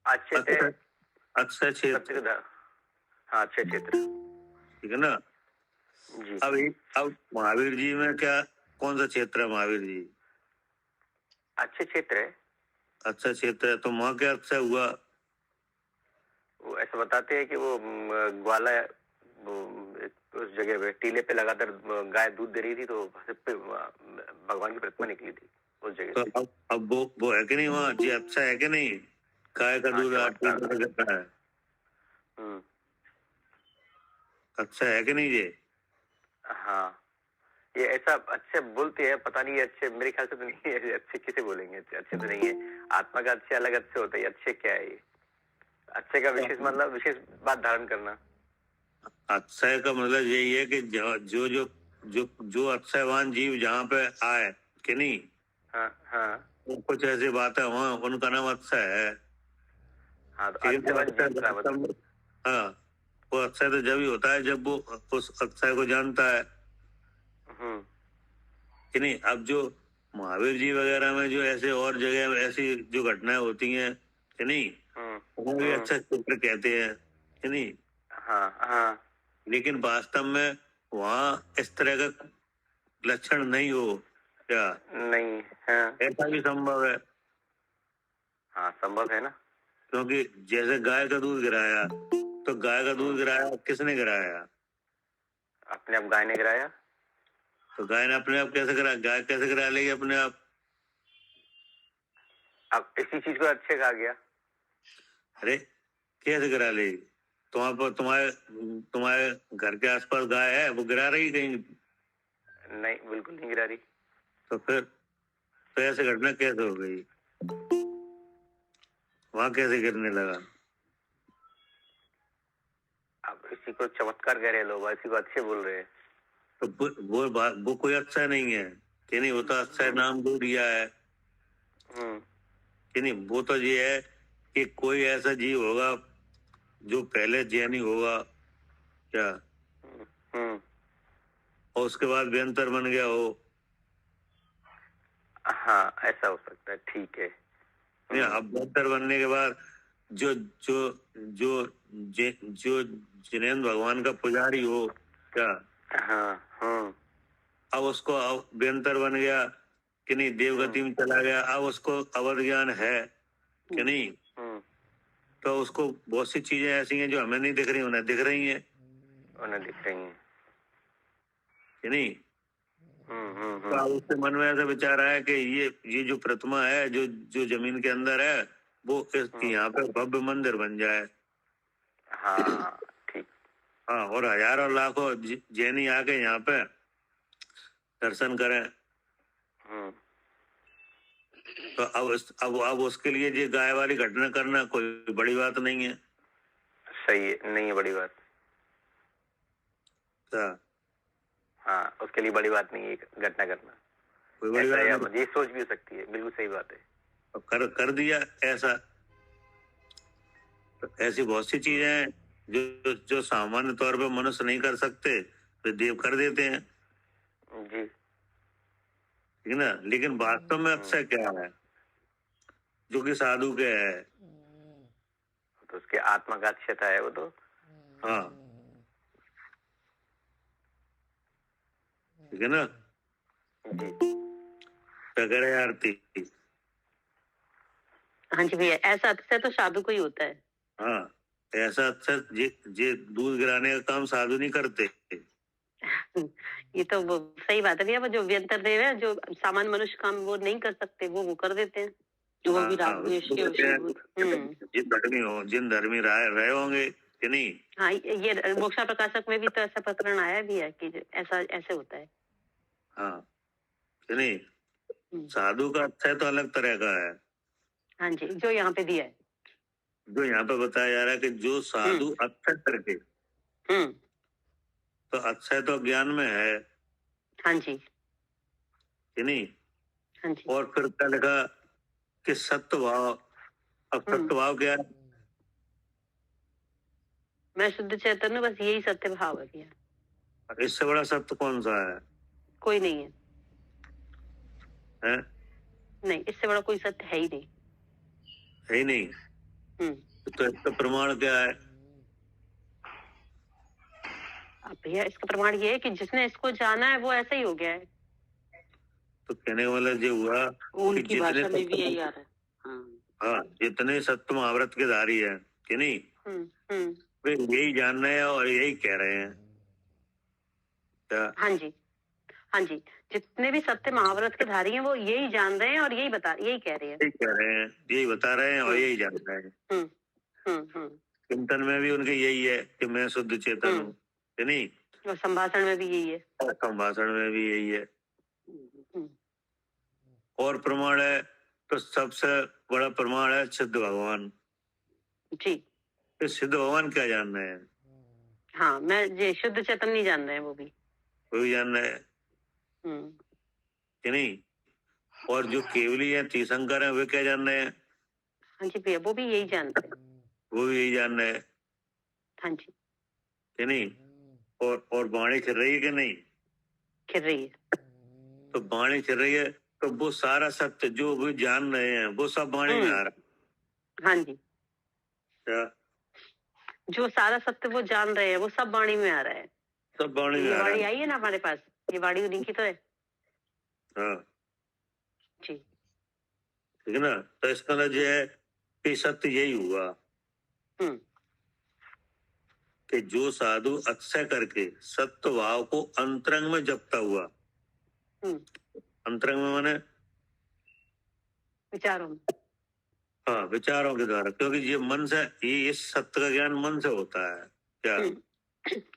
Speaker 6: अक्षय
Speaker 2: अतिशय क्षेत्र।
Speaker 6: हाँ, अक्षय क्षेत्र।
Speaker 2: ठीक है ना?
Speaker 6: जी।
Speaker 2: अब महावीर जी में क्या कौन सा क्षेत्र है? महावीर जी
Speaker 6: अच्छे क्षेत्र है।
Speaker 2: अच्छा क्षेत्र है, तो वहाँ क्या अच्छा हुआ?
Speaker 6: वो ऐसा बताते हैं कि वो ग्वाला उस जगह पे टीले पे लगातार गाय दूध दे रही थी, तो भगवान की प्रतिमा निकली थी उस जगह
Speaker 2: तो
Speaker 6: से।
Speaker 2: अब वो है कि नहीं वहाँ जी? अच्छा है कि नहीं? गाय का
Speaker 6: हाँ,
Speaker 2: दूध करता है, अच्छा है कि नहीं ये?
Speaker 6: हाँ, ये ऐसा अच्छे बोलते हैं, पता नहीं अच्छे, मेरे ख्याल से तो नहीं है। अच्छे किसे बोलेंगे? अच्छे तो नहीं है। आत्मा का अच्छे अलग अच्छे होते हैं, अच्छे क्या है ये? अच्छे का विशेष मतलब विशेष बात धारण करना।
Speaker 2: अक्षय का मतलब यही है कि जो जो जो जो, जो अक्षयवान जीव जहाँ पे आए कि नहीं,
Speaker 6: हाँ, हाँ,
Speaker 2: वो कुछ ऐसी बात है वहाँ, उनका नाम अक्षय है।
Speaker 6: हाँ, तो
Speaker 2: लेकिन वो
Speaker 6: अच्छेवन जीव का मतलब।
Speaker 2: हाँ, वो अक्षय तो जब ही होता है जब वो उस अक्षय को जानता है कि नहीं। अब जो महावीर जी वगैरह में जो ऐसे और जगह ऐसी जो घटनाएं होती हैं कि नहीं, उन्हें भी अच्छा क्षेत्र कहते हैं कि नहीं।
Speaker 6: हाँ, हाँ,
Speaker 2: लेकिन वास्तव में वहाँ इस तरह का लक्षण नहीं हो क्या?
Speaker 6: नहीं। हाँ,
Speaker 2: ऐसा भी संभव है,
Speaker 6: हाँ, संभव है ना।
Speaker 2: क्योंकि जैसे गाय का दूध गिराया, तो गाय का दूध गिराया किसने गिराया?
Speaker 6: अपने आप गाय ने गिराया।
Speaker 2: तो गाय ने अपने आप कैसे गिराया? गाय कैसे गिरा लेगी अपने आप?
Speaker 6: अब इसी चीज को अच्छे कहा गया।
Speaker 2: अरे कैसे गिरा लेगी? तुम्हारे तुम्हारे घर के आसपास गाय है, वो गिरा रही कहीं?
Speaker 6: नहीं, बिल्कुल नहीं गिरा रही।
Speaker 2: तो फिर तो ऐसे घटना कैसे हो गई? वहां कैसे गिरने लगा?
Speaker 6: अब इसी को चमत्कार कह रहे हैं लोग, इसी को अच्छे बोल रहे हैं।
Speaker 2: तो वो कोई अच्छा नहीं है कि नहीं? वो तो अच्छा नाम दे दिया है कि नहीं। वो तो ये है कि कोई ऐसा जीव होगा जो पहले जैनी होगा क्या, और उसके बाद व्यंतर बन गया हो।
Speaker 6: हाँ, ऐसा हो सकता है। ठीक है।
Speaker 2: अब व्यंतर बनने के बाद जो जो जो जो जिनेन्द्र भगवान का पुजारी हो क्या,
Speaker 6: हाँ,
Speaker 2: अब उसको व्यंतर बन गया कि नहीं, देवगति में चला गया, अब उसको अवध ज्ञान है कि नहीं। तो उसको बहुत सी चीजें ऐसी हैं जो हमें नहीं दिख रही, उन्हें दिख रही हैं,
Speaker 6: उन्हें दिख रही है
Speaker 2: कि नहीं। तो अब उसके मन में ऐसा विचार आया कि ये जो प्रतिमा है जो जो जमीन के अंदर है, वो यहाँ पे भव्य मंदिर बन जाए।
Speaker 6: हाँ ठीक।
Speaker 2: हाँ, और हजारों लाखों जैनी आके यहाँ पे दर्शन करें। तो अब उसके लिए ये गाय वाली घटना करना कोई बड़ी बात नहीं है।
Speaker 6: सही है, नहीं है बड़ी बात। हाँ, उसके लिए बड़ी बात नहीं है घटना करना,
Speaker 2: कोई बड़ी बात नहीं।
Speaker 6: ये सोच भी हो सकती है, बिल्कुल सही बात है।
Speaker 2: कर दिया ऐसा। तो ऐसी बहुत सी चीजें हैं जो सामान्य तौर पे मनुष्य नहीं कर सकते, तो देव कर देते हैं
Speaker 6: जी,
Speaker 2: ठीक है ना। लेकिन वास्तव में अक्षय क्या है, जो कि साधु के है,
Speaker 6: तो उसके आत्मा का अक्षता है वो तो।
Speaker 2: हाँ ठीक है ना।
Speaker 6: जी
Speaker 2: क्या कह रहे हैं आरती?
Speaker 5: हाँ जी भैया, ऐसा अतिशय तो साधु को ही होता है।
Speaker 2: हाँ, ऐसा अक्षय जे दूध गिराने का काम साधु नहीं करते।
Speaker 5: ये तो वो सही बात है भैया, वो जो व्यंतर देव है, जो सामान्य मनुष्य काम वो नहीं कर सकते, वो कर देते हैं। वो भी राग द्वेष के वशीभूत।
Speaker 2: जिन धर्मी रहे होंगे कि नहीं।
Speaker 5: हाँ, ये मोक्षा प्रकाशक में भी तो ऐसा प्रकरण आया भी है कि ऐसा ऐसे होता है।
Speaker 2: हाँ कि नहीं। साधु का अक्षय तो अलग तरह का है।
Speaker 5: हाँ जी, जो यहाँ पे दिया है,
Speaker 2: जो यहाँ पे बताया जा रहा है कि जो साधु अक्षय करके, तो अक्षय तो ज्ञान में है।
Speaker 5: हाँ जी
Speaker 2: कि नहीं।
Speaker 5: हाँ जी।
Speaker 2: और फिर क्या लिखा कि सत्य भाव। अब सत्य भाव क्या है?
Speaker 5: मैं शुद्ध चैतन्य, बस यही सत्य भाव है भैया।
Speaker 2: इससे बड़ा सत्य कौन सा है?
Speaker 5: कोई नहीं है,
Speaker 2: है?
Speaker 5: नहीं, इससे बड़ा कोई सत्य है ही नहीं।
Speaker 2: है ही नहीं। तो इसका प्रमाण क्या है?
Speaker 5: अब भैया इसका प्रमाण ये है कि जिसने इसको जाना है वो ऐसा ही हो गया है। तो
Speaker 2: कहने का मतलब ये हुआ
Speaker 3: उनकी भाषा में भी यही आ रहा है।
Speaker 2: हाँ, जितने सत्य महाव्रत के धारी है कि नहीं, वे यही जान रहे हैं और यही कह रहे हैं क्या?
Speaker 5: हाँ जी हाँ जी, जितने भी सत्य महाव्रत के धारी हैं वो यही जान रहे हैं और यही कह रहे हैं।
Speaker 2: यही कह रहे हैं, यही बता रहे हैं और यही जान रहे हैं। चिंतन में भी उनके यही है कि मैं शुद्ध चेतन हूँ कि नहीं।
Speaker 5: और संभाषण में भी यही है।
Speaker 2: संभाषण में भी यही है। और प्रमाण है तो सबसे बड़ा प्रमाण है सिद्ध भगवान
Speaker 5: जी।
Speaker 2: तो सिद्ध भगवान क्या जान रहे हैं?
Speaker 5: हाँ, मैं ये शुद्ध चेतन नहीं जान रहे हैं, वो भी
Speaker 2: जान रहे हैं कि नहीं। और जो केवली है तीर्थंकर है वे क्या जान रहे हैं?
Speaker 5: हाँ जी भैया, वो भी यही जान रहे हैं।
Speaker 2: वो भी यही जान रहे हैं।
Speaker 5: हाँ जी
Speaker 2: कि नहीं। और वाणी चल रही है कि नहीं?
Speaker 5: खिल रही है।
Speaker 2: तो वाणी चल रही है तो वो सारा सत्य जो वो जान रहे हैं वो सब वाणी में आ रहा है।
Speaker 5: हाँ जी,
Speaker 2: क्या?
Speaker 5: जो सारा सत्य वो जान रहे हैं वो सब वाणी में आ रहा है।
Speaker 2: सब वाणी में आ रहा है।
Speaker 5: वाणी आई है ना हमारे पास, ये वाणी उन्हीं की तो है।
Speaker 2: हाँ
Speaker 5: जी,
Speaker 2: ठीक है ना। तो इसका मतलब ये है कि सत्य यही हुआ कि जो साधु अक्षय करके सत्य भाव को अंतरंग में जपता हुआ, अंतरंग में माने
Speaker 5: विचारों में।
Speaker 2: हाँ, विचारों के द्वारा, क्योंकि ये मन से, ये इस सत्य का ज्ञान मन से होता है क्या?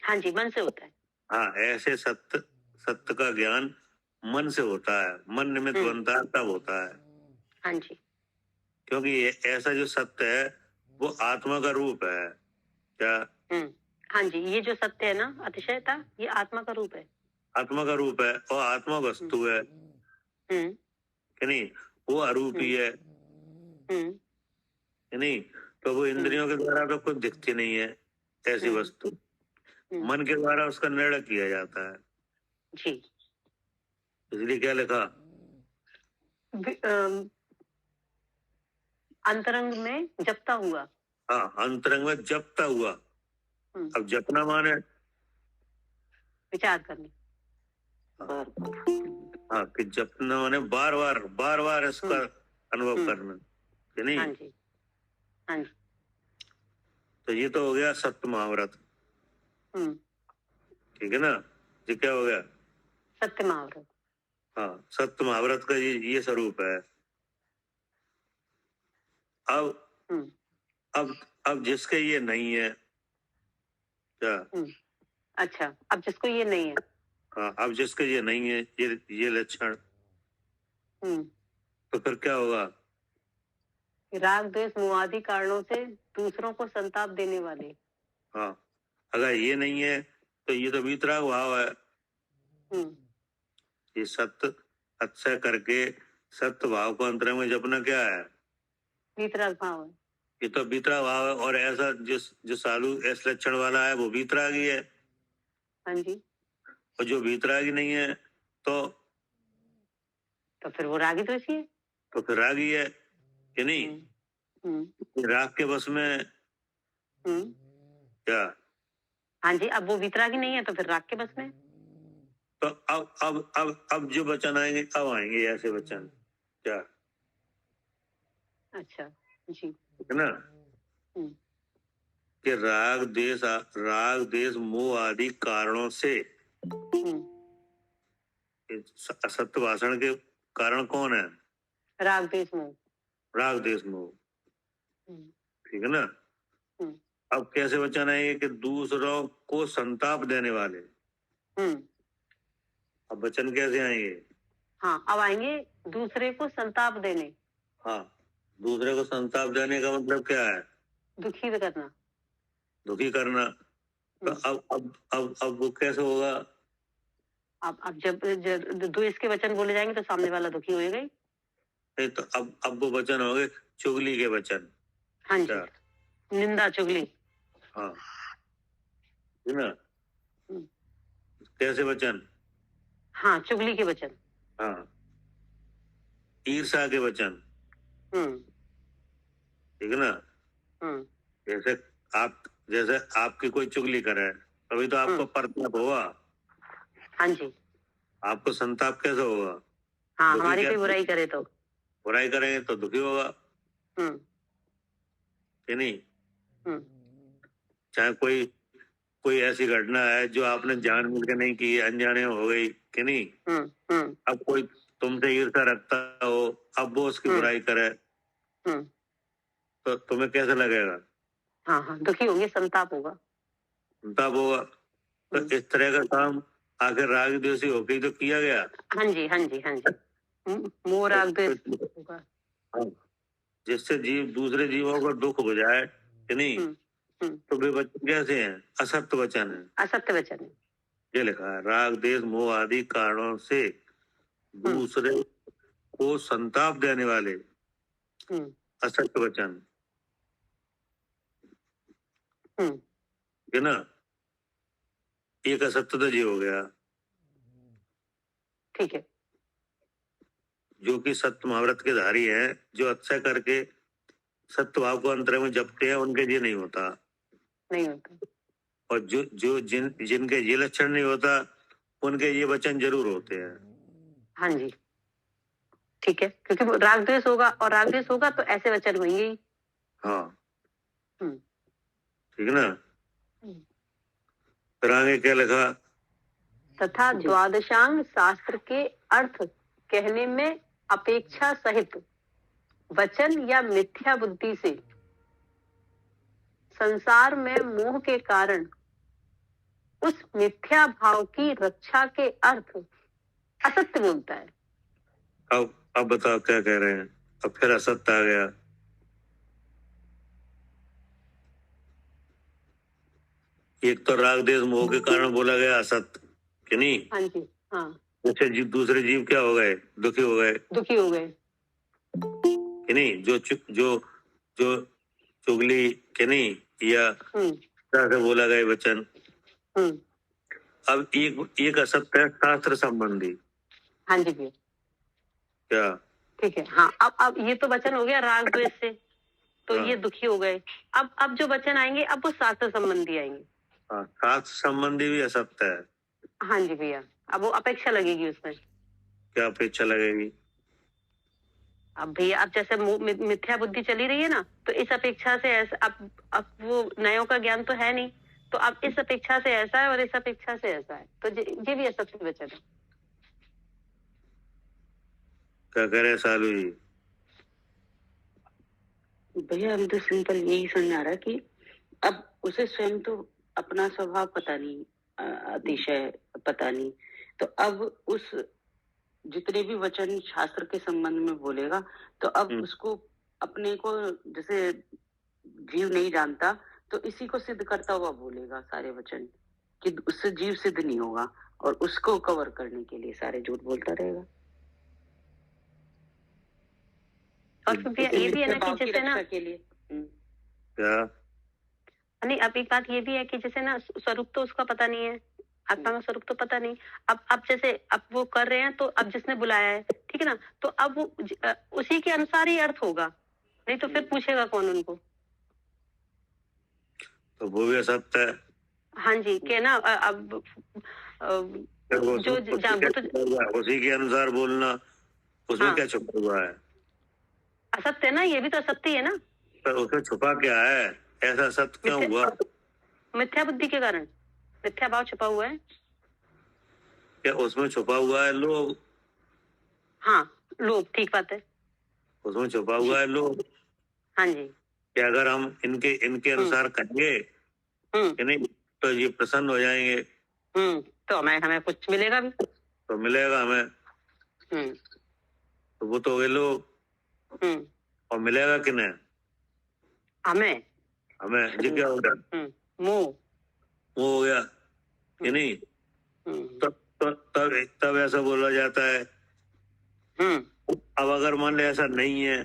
Speaker 5: हाँ जी, मन से होता है।
Speaker 2: हाँ, ऐसे सत्य का ज्ञान मन से होता है, मन निमित्त बनता है तब होता है।
Speaker 5: हाँ जी,
Speaker 2: क्योंकि ऐसा जो सत्य है वो आत्मा का रूप है क्या?
Speaker 5: हाँ जी, ये जो सत्य है ना अतिशयता, ये आत्मा का रूप है।
Speaker 2: आत्मा का रूप है और आत्मा वस्तु है कि नहीं। वो अरूपी है कि नहीं। तो वो इंद्रियों के द्वारा तो कुछ दिखती नहीं है ऐसी वस्तु, मन के द्वारा उसका निर्णय किया जाता है।
Speaker 5: जी,
Speaker 2: इसलिए क्या लिखा?
Speaker 5: अंतरंग में जपता हुआ।
Speaker 2: हाँ, अंतरंग में जपता हुआ। अब जपना माने
Speaker 5: विचार करने।
Speaker 2: हाँ, कि जपना माने बार बार इसका अनुभव करना कि नहीं।
Speaker 5: हाँ जी हाँ जी।
Speaker 2: तो ये तो हो गया सत्य महाव्रत, ठीक है ना। ये क्या हो गया?
Speaker 5: सत्य महाव्रत।
Speaker 2: हाँ, सत्य महाव्रत का ये स्वरूप है। अब अब जिसके ये नहीं है क्या,
Speaker 5: अच्छा, अब जिसको ये नहीं है,
Speaker 2: हाँ, अब जिसके ये नहीं है ये लक्षण, तो फिर क्या होगा?
Speaker 5: राग द्वेष मोह आदि कारणों से दूसरों को संताप देने वाले।
Speaker 2: हाँ, अगर ये नहीं है तो ये तो वीतराग भाव है। ये सत्य अच्छा करके सत्य भाव को अंतर में जपना क्या है?
Speaker 5: वीतराग भाव है।
Speaker 2: ये तो वीतराग भाव है। और ऐसा जो सालू ऐस लक्षण वाला है वो वीतरागी है।
Speaker 5: हाँ जी।
Speaker 2: और जो वीतरागी नहीं है तो
Speaker 5: फिर वो रागी द्वेषी है।
Speaker 2: तो फिर रागी है कि नहीं? राग के बस में क्या?
Speaker 5: हाँ जी, अब वो वीतरागी नहीं है तो फिर राग के बस में।
Speaker 2: तो अब जो वचन आएंगे, अब आएंगे ऐसे वचन क्या?
Speaker 5: अच्छा जी,
Speaker 2: है ना, कि राग देश मोह आदि कारणों से, असत्य भाषण के कारण कौन है?
Speaker 5: राग देश मोह।
Speaker 2: राग देश मोह, ठीक है ना। अब कैसे वचन आएंगे कि दूसरों को संताप देने वाले। अब वचन कैसे आएंगे?
Speaker 5: हाँ, अब आएंगे दूसरे को संताप देने।
Speaker 2: हाँ, दूसरे को संताप देने का मतलब क्या है?
Speaker 5: दुखी करना।
Speaker 2: दुखी करना। तो अब वो कैसे होगा?
Speaker 5: अब जब द्वेष के वचन बोले जाएंगे तो सामने वाला दुखी होएगा ही।
Speaker 2: नहीं तो अब वो वचन हो गए चुगली के वचन।
Speaker 5: हाँ जी, निंदा चुगली।
Speaker 2: हाँ, है ना। कैसे वचन?
Speaker 5: हाँ, चुगली के वचन।
Speaker 2: हाँ, ईर्षा के वचन, ठीक है ना। जैसे आपकी कोई चुगली करे तभी तो आपको परताप होगा।
Speaker 5: हाँ जी,
Speaker 2: आपको संताप कैसे होगा?
Speaker 5: हाँ, हमारी कोई बुराई करे तो,
Speaker 2: बुराई करेंगे तो दुखी होगा कि नहीं? चाहे कोई ऐसी घटना है जो आपने जान मिल के नहीं की, अनजाने हो गई कि नहीं। अब कोई तुमसे ईर्षा रखता हो, अब वो उसकी बुराई करे तो तुम्हें कैसे लगेगा?
Speaker 5: हाँ, दुखी होंगे, संताप होगा।
Speaker 2: संताप होगा। तो इस तरह का काम आखिर राग द्वेषी होके तो किया गया।
Speaker 5: हाँ जी, हाँ जी, हाँ जी, मोह राग द्वेष होगा।
Speaker 2: जिससे दूसरे जीवों को दुख हो जाए कि नहीं, तो वे वचन कैसे हैं? असत्य वचन है।
Speaker 5: असत्य वचन है।
Speaker 2: ये लिखा है, राग देश मोह आदि कारणों से दूसरे को संताप देने वाले असत्य वचन, है ना। एक असत्य तो ये हो गया,
Speaker 5: ठीक है,
Speaker 2: जो कि सत्य महाव्रत के धारी हैं, जो अच्छा करके सत्य भाव को अंतर में जपते हैं, उनके ये नहीं होता। और जिनके ये लक्षण नहीं होता उनके ये वचन जरूर होते हैं।
Speaker 5: हाँ जी, ठीक है, क्योंकि राग द्वेष होगा और राग द्वेष होगा तो ऐसे वचन होंगे ही।
Speaker 2: हाँ, ठीक है ना। फिर आगे क्या लिखा? तथा
Speaker 5: द्वादशांग शास्त्र के अर्थ कहने में अपेक्षा सहित वचन या मिथ्या बुद्धि से संसार में मोह के कारण उस मिथ्या भाव की रक्षा के अर्थ असत्य बोलता है।
Speaker 2: अब बताओ क्या कह रहे हैं? अब फिर असत्य आ गया। एक तो राग देश मोह के कारण बोला गया असत्य कि नहीं।
Speaker 5: हाँ जी, हाँ,
Speaker 2: अच्छा, दूसरे जीव क्या हो गए? दुखी हो गए कि नहीं। जो चुगली कि नहीं या से बोला गया वचन। अब एक असत्य है शास्त्र संबंधी।
Speaker 5: हाँ जी भैया,
Speaker 2: क्या?
Speaker 5: ठीक है, हाँ, अब ये तो वचन हो गया राग द्वेष से, तो ये दुखी हो गए। अब जो वचन आएंगे अब वो शास्त्र संबंधी आएंगे।
Speaker 2: हाँ, शास्त्र संबंधी भी असत्य है।
Speaker 5: हाँ जी भैया, अब वो अपेक्षा लगेगी उसमें।
Speaker 2: क्या अपेक्षा लगेगी?
Speaker 5: अब भैया, अब जैसे मिथ्या बुद्धि चली रही है ना, तो इस अपेक्षा से ऐसा, अब वो नयों का ज्ञान तो है नहीं, तो अब इस अपेक्षा से ऐसा है और इस अपेक्षा से ऐसा है, तो ये भी असत्य वचन है।
Speaker 2: क्या कह रहे सालू जी?
Speaker 3: भैया हम तो सिंपल यही समझ आ रहा है कि अब उसे स्वयं तो अपना स्वभाव पता नहीं, अतिशय पता नहीं, तो अब उस जितने भी वचन शास्त्र के संबंध में बोलेगा तो अब उसको अपने को जैसे जीव नहीं जानता तो इसी को सिद्ध करता हुआ बोलेगा सारे वचन कि उससे जीव सिद्ध नहीं होगा और उसको कवर करने के लिए सारे झूठ बोलता रहेगा।
Speaker 5: और फिर भैया ये भी है ना कि जैसे ना
Speaker 3: के लिए
Speaker 2: क्या
Speaker 5: नहीं, अब एक बात ये भी है कि जैसे ना स्वरूप तो उसका पता नहीं है, आत्मा का स्वरूप तो पता नहीं। अब जैसे अब वो कर रहे हैं तो अब जिसने बुलाया है, ठीक है ना, तो अब वो उसी के अनुसार ही अर्थ होगा, नहीं तो फिर पूछेगा कौन उनको।
Speaker 2: तो वो भी असत्य है।
Speaker 5: हाँ जी, के ना अब जो
Speaker 2: उसी के अनुसार बोलना, उसमें
Speaker 5: हाँ।
Speaker 2: क्या छुपा हुआ है?
Speaker 5: असत्य है ना, ये भी तो असत्य है ना।
Speaker 2: पर उसमें छुपा क्या है? ऐसा असत्य क्यों हुआ?
Speaker 5: मिथ्या बुद्धि के कारण मिथ्या भाव छुपा हुआ है।
Speaker 2: क्या उसमें छुपा हुआ है लोभ?
Speaker 5: हाँ, लोभ, ठीक बात है,
Speaker 2: उसमें छुपा हुआ है लोभ।
Speaker 5: हाँ जी।
Speaker 2: कि अगर हम इनके अनुसार करेंगे कि नहीं तो ये प्रसन्न हो जाएंगे,
Speaker 5: तो हमें कुछ मिलेगा भी,
Speaker 2: तो मिलेगा हमें, तो वो तो हो गए लोग। और मिलेगा कि नहीं? हमें ये क्या हो गया?
Speaker 5: मोह
Speaker 2: हो गया कि नहीं? तब ऐसा बोला जाता है। अब अगर मान ले ऐसा नहीं है,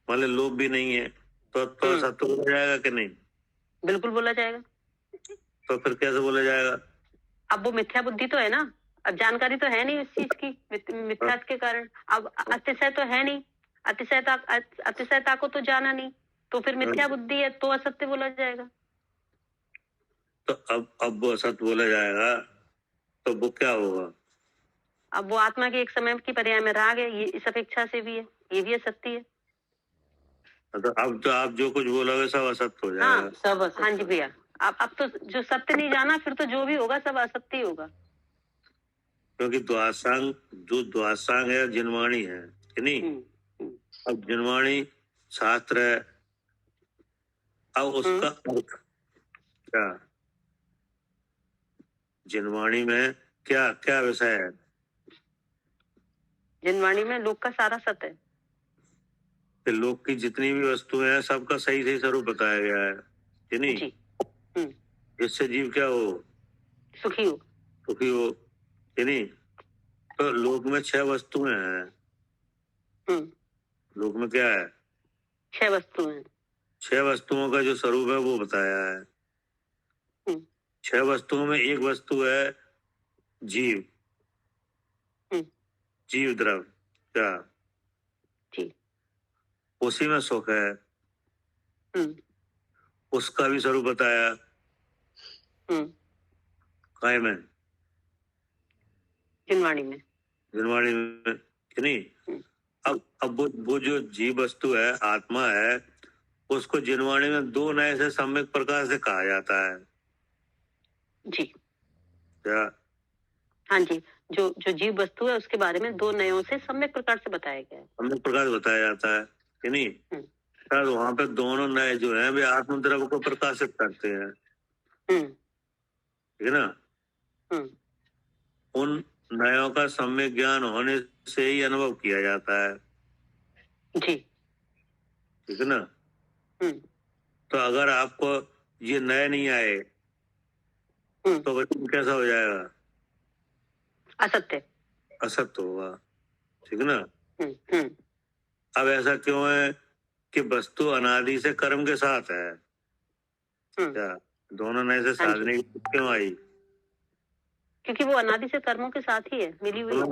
Speaker 2: मान ले लोभ भी नहीं है, तो सत्य बोला जाएगा कि नहीं?
Speaker 5: बिल्कुल बोला जाएगा।
Speaker 2: तो फिर कैसे बोला जाएगा?
Speaker 5: अब वो मिथ्या बुद्धि तो है ना, अब जानकारी तो है नहीं उस चीज की, मिथ्या के कारण। अब अतिशय तो है नहीं, अतिशयता को तो जाना नहीं, तो फिर मिथ्या बुद्धि है तो असत्य बोला जाएगा।
Speaker 2: तो अब वो असत्य बोला जाएगा तो वो क्या होगा?
Speaker 5: अब वो आत्मा के एक समय की पर्याय में राग है, ये इस अपेक्षा से भी है, ये भी असत्य है।
Speaker 2: तो अब तो आप जो कुछ बोलोगे सब असत्य हो जाएगा।
Speaker 5: हाँ, सब असत्य। हाँ जी भैया, अब तो जो सत्य नहीं जाना फिर तो जो भी होगा सब असत्य ही होगा।
Speaker 2: क्योंकि द्वासांग है, जिनवाणी है कि नहीं? अब जिनवाणी शास्त्र है, अब उसका अर्थ क्या? जिनवाणी में क्या क्या विषय है?
Speaker 5: जिनवाणी में लोक का सारा सत्य है,
Speaker 2: लोक की जितनी भी वस्तुएं हैं सबका सही सही स्वरूप बताया गया है कि नहीं? जिससे जीव क्या हो?
Speaker 5: सुखी हो
Speaker 2: कि नहीं? तो लोक में 6 वस्तुएं हैं। लोक में क्या है?
Speaker 5: 6 वस्तुएं।
Speaker 2: 6 वस्तुओं का जो स्वरूप है वो बताया है। 6 वस्तुओं में एक वस्तु है जीव, जीव द्रव, क्या उसी में सुख है, उसका भी स्वरूप बताया। काय में? जिनवाणी में कि नहीं? अब वो जो जीव वस्तु है, आत्मा है, उसको जिनवाणी में 2 नए से सम्यक प्रकार से कहा जाता है
Speaker 5: जी।
Speaker 2: क्या?
Speaker 5: हाँ जी, जो जीव वस्तु है उसके बारे में 2 नयों से सम्यक प्रकार से बताया गया है,
Speaker 2: सम्यक प्रकार बताया जाता है कि नहीं? तो वहां पे दोनों नए जो हैं वे आत्मद्रव्य को प्रकाशित करते हैं, ठीक है ना? उन नयों का सम्यक ज्ञान होने से ही अनुभव किया जाता है
Speaker 5: जी,
Speaker 2: ठीक है ना? तो अगर आपको ये नए नहीं आए तो वचन कैसा हो जाएगा? असत्य होगा, ठीक है ना? अब ऐसा क्यों है कि वस्तु अनादि से कर्म के साथ है, क्या दोनों नए से साधने क्यों आई?
Speaker 5: क्योंकि वो अनादि से कर्मों के साथ ही है, मिली हुई
Speaker 2: है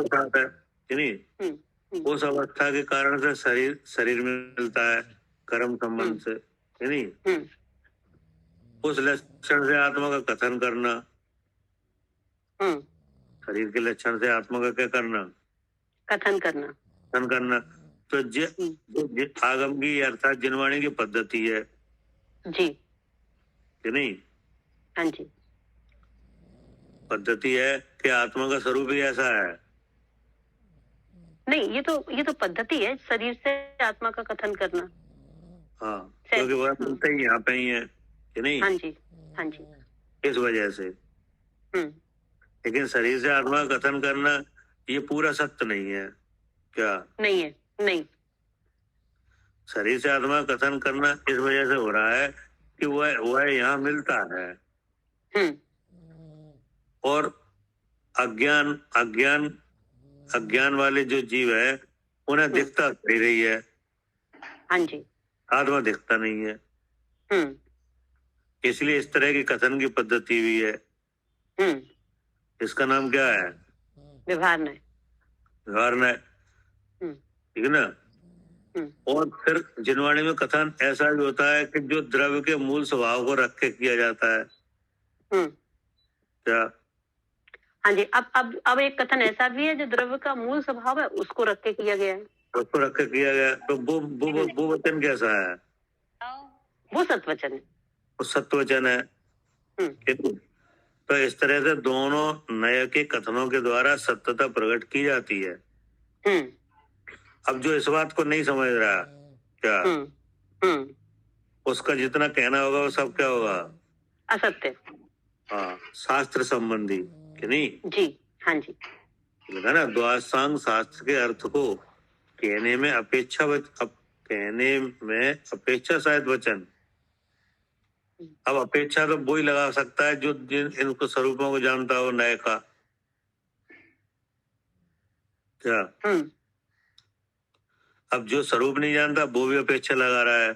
Speaker 2: कि नहीं? उस अवस्था के कारण से शरीर मिलता है कर्म संबंध से, है नहीं? उस लक्षण से आत्मा का कथन करना, शरीर के लक्षण से आत्मा का क्या करना? कथन करना। तो आगम की अर्थात जिनवाणी की पद्धति है जी, कि नहीं?
Speaker 5: हाँ जी,
Speaker 2: पद्धति है कि आत्मा का स्वरूप ही ऐसा है।
Speaker 5: नहीं, ये तो पद्धति है शरीर से आत्मा का कथन करना।
Speaker 2: हाँ, क्योंकि वह मिलता ही यहाँ पे ही है कि नहीं,
Speaker 5: हाँ जी, हाँ जी।
Speaker 2: इस वजह से।
Speaker 5: हम्म,
Speaker 2: लेकिन शरीर से आत्मा का कथन करना ये पूरा सत्य नहीं है क्या?
Speaker 5: नहीं है, नहीं।
Speaker 2: शरीर से आत्मा का कथन करना इस वजह से हो रहा है कि वह यहाँ मिलता है,
Speaker 5: हम्म,
Speaker 2: और अज्ञान अज्ञान अज्ञान वाले जो जीव है उन्हें दिखता ही रही है,
Speaker 5: हाँ जी।
Speaker 2: आत्मा दिखता नहीं है।
Speaker 5: हम्म,
Speaker 2: इसलिए इस तरह की कथन की पद्धति भी है।
Speaker 5: हम्म,
Speaker 2: इसका नाम क्या है?
Speaker 5: व्यवहार में।
Speaker 2: व्यवहार है,
Speaker 5: हम्म,
Speaker 2: ठीक है ना। और फिर जिनवाणी में कथन ऐसा भी होता है कि जो द्रव्य के मूल स्वभाव को रख के किया जाता है
Speaker 5: हम्म,
Speaker 2: क्या?
Speaker 5: हाँ जी। अब एक कथन ऐसा भी है जो द्रव्य का मूल स्वभाव है उसको रख के किया गया है,
Speaker 2: उसको रख के किया गया, तो वो वचन कैसा है?
Speaker 5: वो सत्वचन है।
Speaker 2: वो सत्य वचन है। तो इस तरह से दोनों नए के कथनों के द्वारा सत्यता प्रकट की जाती है।
Speaker 5: हम्म,
Speaker 2: अब जो इस बात को नहीं समझ रहा क्या,
Speaker 5: हम्म, हम्म,
Speaker 2: उसका जितना कहना होगा वो सब क्या होगा?
Speaker 5: असत्य।
Speaker 2: हाँ, शास्त्र संबंधी कि नहीं,
Speaker 5: जी, हाँ जी।
Speaker 2: है ना। द्वादशांग शास्त्र के अर्थ को कहने में अपेक्षा शायद वचन। अब अपेक्षा तो वो ही लगा सकता है जो जिन इनको स्वरूपों को जानता हो नए का क्या। अब जो स्वरूप नहीं जानता वो भी अपेक्षा लगा रहा है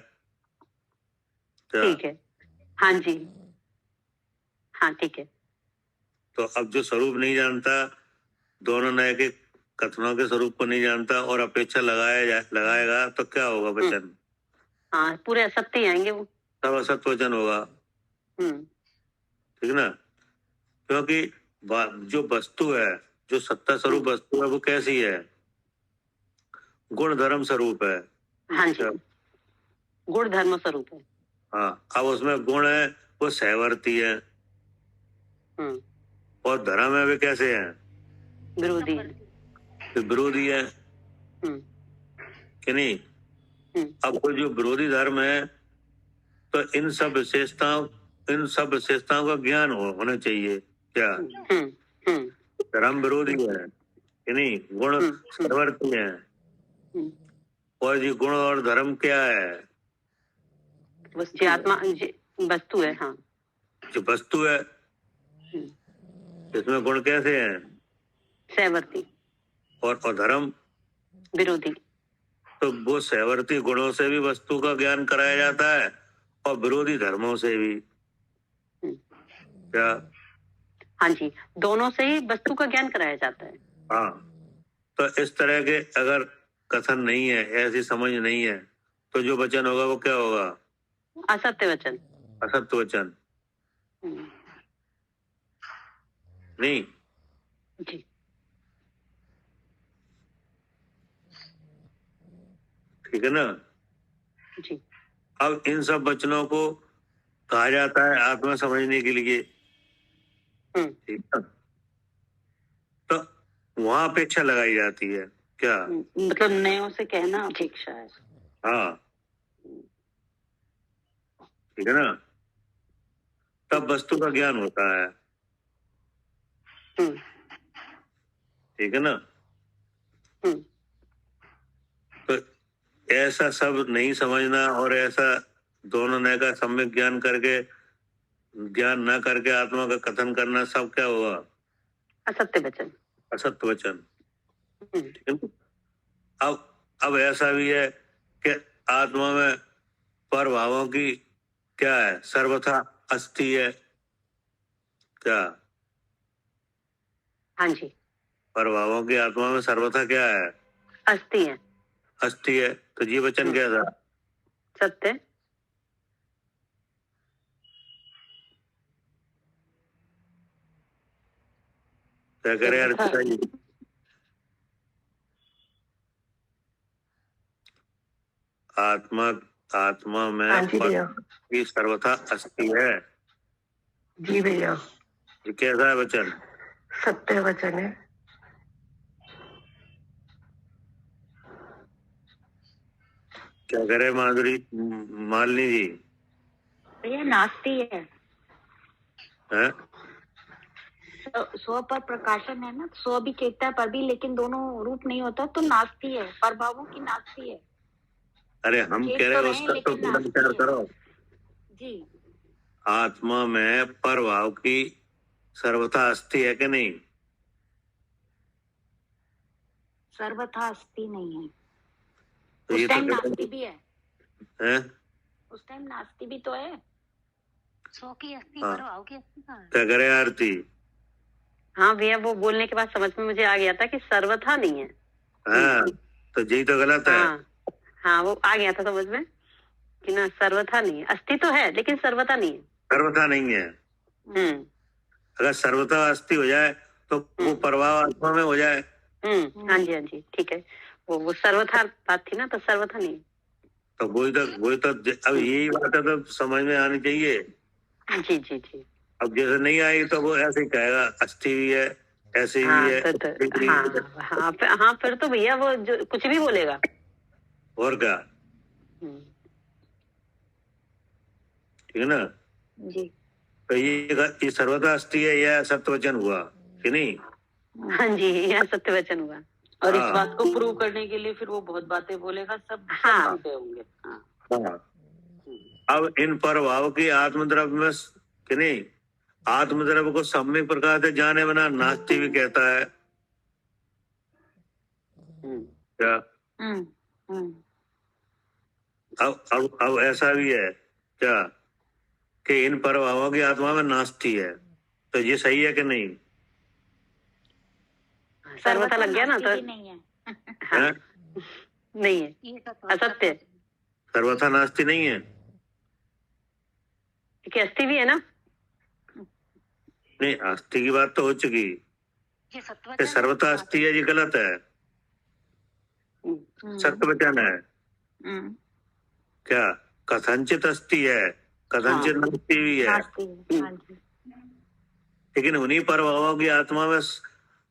Speaker 2: क्या?
Speaker 5: ठीक है, हाँ जी, हाँ ठीक है।
Speaker 2: तो अब जो स्वरूप नहीं जानता, दोनों नए के कथनों के स्वरूप को नहीं जानता और अपेक्षा लगाएगा तो क्या होगा वचन?
Speaker 5: हाँ, पूरे असत्य ही आएंगे वो।
Speaker 2: तब असत वचन होगा, ठीक ना। क्योंकि जो वस्तु है, जो सत्ता स्वरूप वस्तु है, वो कैसी है? गुण धर्म स्वरूप है।
Speaker 5: हाँ जी, गुण धर्म स्वरूप है।
Speaker 2: हाँ, अब उसमें गुण है वो सहवर्ती है, और धर्म है वे कैसे हैं?
Speaker 5: विरोधी है।
Speaker 2: तो विरोधी है कि नहीं। अब वो जो विरोधी धर्म है, तो इन सब विशेषताओं का ज्ञान होना चाहिए क्या? धर्म विरोधी है कि नहीं, गुण सहवर्ती है। और ये गुण और धर्म क्या है?
Speaker 5: आत्मा वस्तु है। हाँ,
Speaker 2: जो वस्तु है इसमें गुण कैसे हैं?
Speaker 5: सहवर्ती।
Speaker 2: और धर्म
Speaker 5: विरोधी।
Speaker 2: तो वो सहवर्ती गुणों से भी वस्तु का ज्ञान कराया जाता है और विरोधी धर्मों से भी क्या?
Speaker 5: हाँ जी, दोनों से ही वस्तु का ज्ञान कराया जाता है।
Speaker 2: हाँ, तो इस तरह के अगर कथन नहीं है, ऐसी समझ नहीं है, तो जो वचन होगा वो क्या होगा?
Speaker 5: असत्य वचन।
Speaker 2: असत्य वचन नहीं।
Speaker 5: जी,
Speaker 2: ठीक है ना।
Speaker 5: जी।
Speaker 2: अब इन सब वचनों को कहा जाता है आत्मा समझने के लिए, ठीक है। तो वहां अपेक्षा लगाई जाती है क्या?
Speaker 3: मतलब नयों से कहना अपेक्षा है।
Speaker 2: हाँ, ठीक है ना। तब वस्तु का ज्ञान होता है, ठीक है ना। तो ऐसा सब नहीं समझना और ऐसा दोनों नए का सम्यक ज्ञान न करके आत्मा का कथन करना सब क्या होगा?
Speaker 5: असत्य वचन।
Speaker 2: असत्य वचन, ठीक है ना। अब ऐसा भी है कि आत्मा में पर भावों की क्या है? सर्वथा अस्थि है क्या?
Speaker 5: हाँ जी,
Speaker 2: पर भावों की आत्मा में सर्वथा क्या है?
Speaker 5: अस्थि है।
Speaker 2: अस्थि है। तो ये वचन क्या था?
Speaker 5: सत्य।
Speaker 2: क्या करे अर्चिता जी? आत्मा में
Speaker 4: हाँ जी भैया।
Speaker 2: की सर्वथा अस्थि है।
Speaker 4: जी भैया,
Speaker 2: ये कैसा है वचन?
Speaker 4: सत्य वचन है।
Speaker 2: क्या करे माधुरी मालिनी जी?
Speaker 7: भैया नास्ती है,
Speaker 2: हैं?
Speaker 7: स्व पर प्रकाशन है ना, स्व भी चेतता पर भी, लेकिन दोनों रूप नहीं होता तो नास्ती है, परभावों की नास्ती है।
Speaker 2: अरे हम
Speaker 7: चेत
Speaker 2: कह
Speaker 7: तो
Speaker 2: रहे
Speaker 7: रहे
Speaker 2: उसका तो
Speaker 7: लेकिन
Speaker 2: पूरा
Speaker 7: नास्ती
Speaker 2: विचार
Speaker 7: है।
Speaker 2: करो।
Speaker 7: जी,
Speaker 2: आत्मा में परभाव की सर्वथा अस्थि है कि नहीं?
Speaker 7: सर्वथा अस्थि नहीं है।
Speaker 2: तो
Speaker 7: उस
Speaker 2: ये
Speaker 7: टाइम
Speaker 2: तो
Speaker 7: नास्ती भी है,
Speaker 2: हैं?
Speaker 7: उस टाइम नास्ती भी तो है।
Speaker 5: सो की अस्थि
Speaker 2: हाँ।
Speaker 5: परभाव की अस्थि कहाँ है?
Speaker 2: क्या करे आरती?
Speaker 5: हाँ भैया, वो बोलने के बाद समझ में मुझे आ गया था कि सर्वथा नहीं है।
Speaker 2: हाँ, तो यही तो गलत है।
Speaker 5: हाँ हाँ, वो आ गया था समझ में कि ना सर्वथा नहीं है, अस्थि तो है लेकिन सर्वथा नहीं है।
Speaker 2: सर्वथा नहीं है। अगर सर्वथा अस्थि हो जाए तो वो प्रभाव आत्मा में हो जाए।
Speaker 5: हाँ जी हाँ जी, ठीक है। वो सर्वथा बात थी ना, तो सर्वथा नहीं है।
Speaker 2: तो वही तो अब यही बात है तो समझ में आनी चाहिए।
Speaker 5: जी जी जी।
Speaker 2: अब जैसे नहीं आई तो वो ऐसे ही कहेगा अस्थि भी है, ऐसे
Speaker 5: हाँ
Speaker 2: भी है,
Speaker 5: तो
Speaker 2: ऐसे भी
Speaker 5: हाँ
Speaker 2: है।
Speaker 5: हाँ हाँ, फिर तो भैया वो जो कुछ भी बोलेगा।
Speaker 2: और क्या? ठीक है ना?
Speaker 7: जी,
Speaker 2: तो ये सर्वथा अस्थि है, यह सत्यवचन हुआ कि नहीं?
Speaker 5: हाँ जी, यह सत्य वचन हुआ।
Speaker 3: और इस
Speaker 2: हाँ।
Speaker 3: बात को प्रूव करने के लिए फिर वो बहुत बातें बोलेगा, सब
Speaker 5: हाँ।
Speaker 3: मानते होंगे। हाँ।
Speaker 2: हाँ। अब इन प्रभाव की आत्मद्रव्य में कि नहीं, आत्मद्रव्य को सम्यक प्रकार से जाने बना नास्ति भी कहता है। क्या? अब ऐसा भी है क्या कि इन प्रभावों की आत्मा में नास्ति है, तो ये सही है कि नहीं?
Speaker 5: सर्वथा लग गया ना, तो
Speaker 7: नास्ती भी नहीं है।
Speaker 5: हाँ, नहीं है, असत्य है।
Speaker 2: सर्वथा नास्ति नहीं है
Speaker 5: कि अस्थि भी है ना।
Speaker 2: नहीं, अस्थि की बात तो हो चुकी, कि सर्वथा अस्थि है, ये गलत है। सत्यवचन है क्या? कथनचित अस्थि है, कथनचित नास्ति भी है।
Speaker 7: नास्ती है, हाँ जी।
Speaker 2: लेकिन उन्हीं प्रभावों की आत्मा में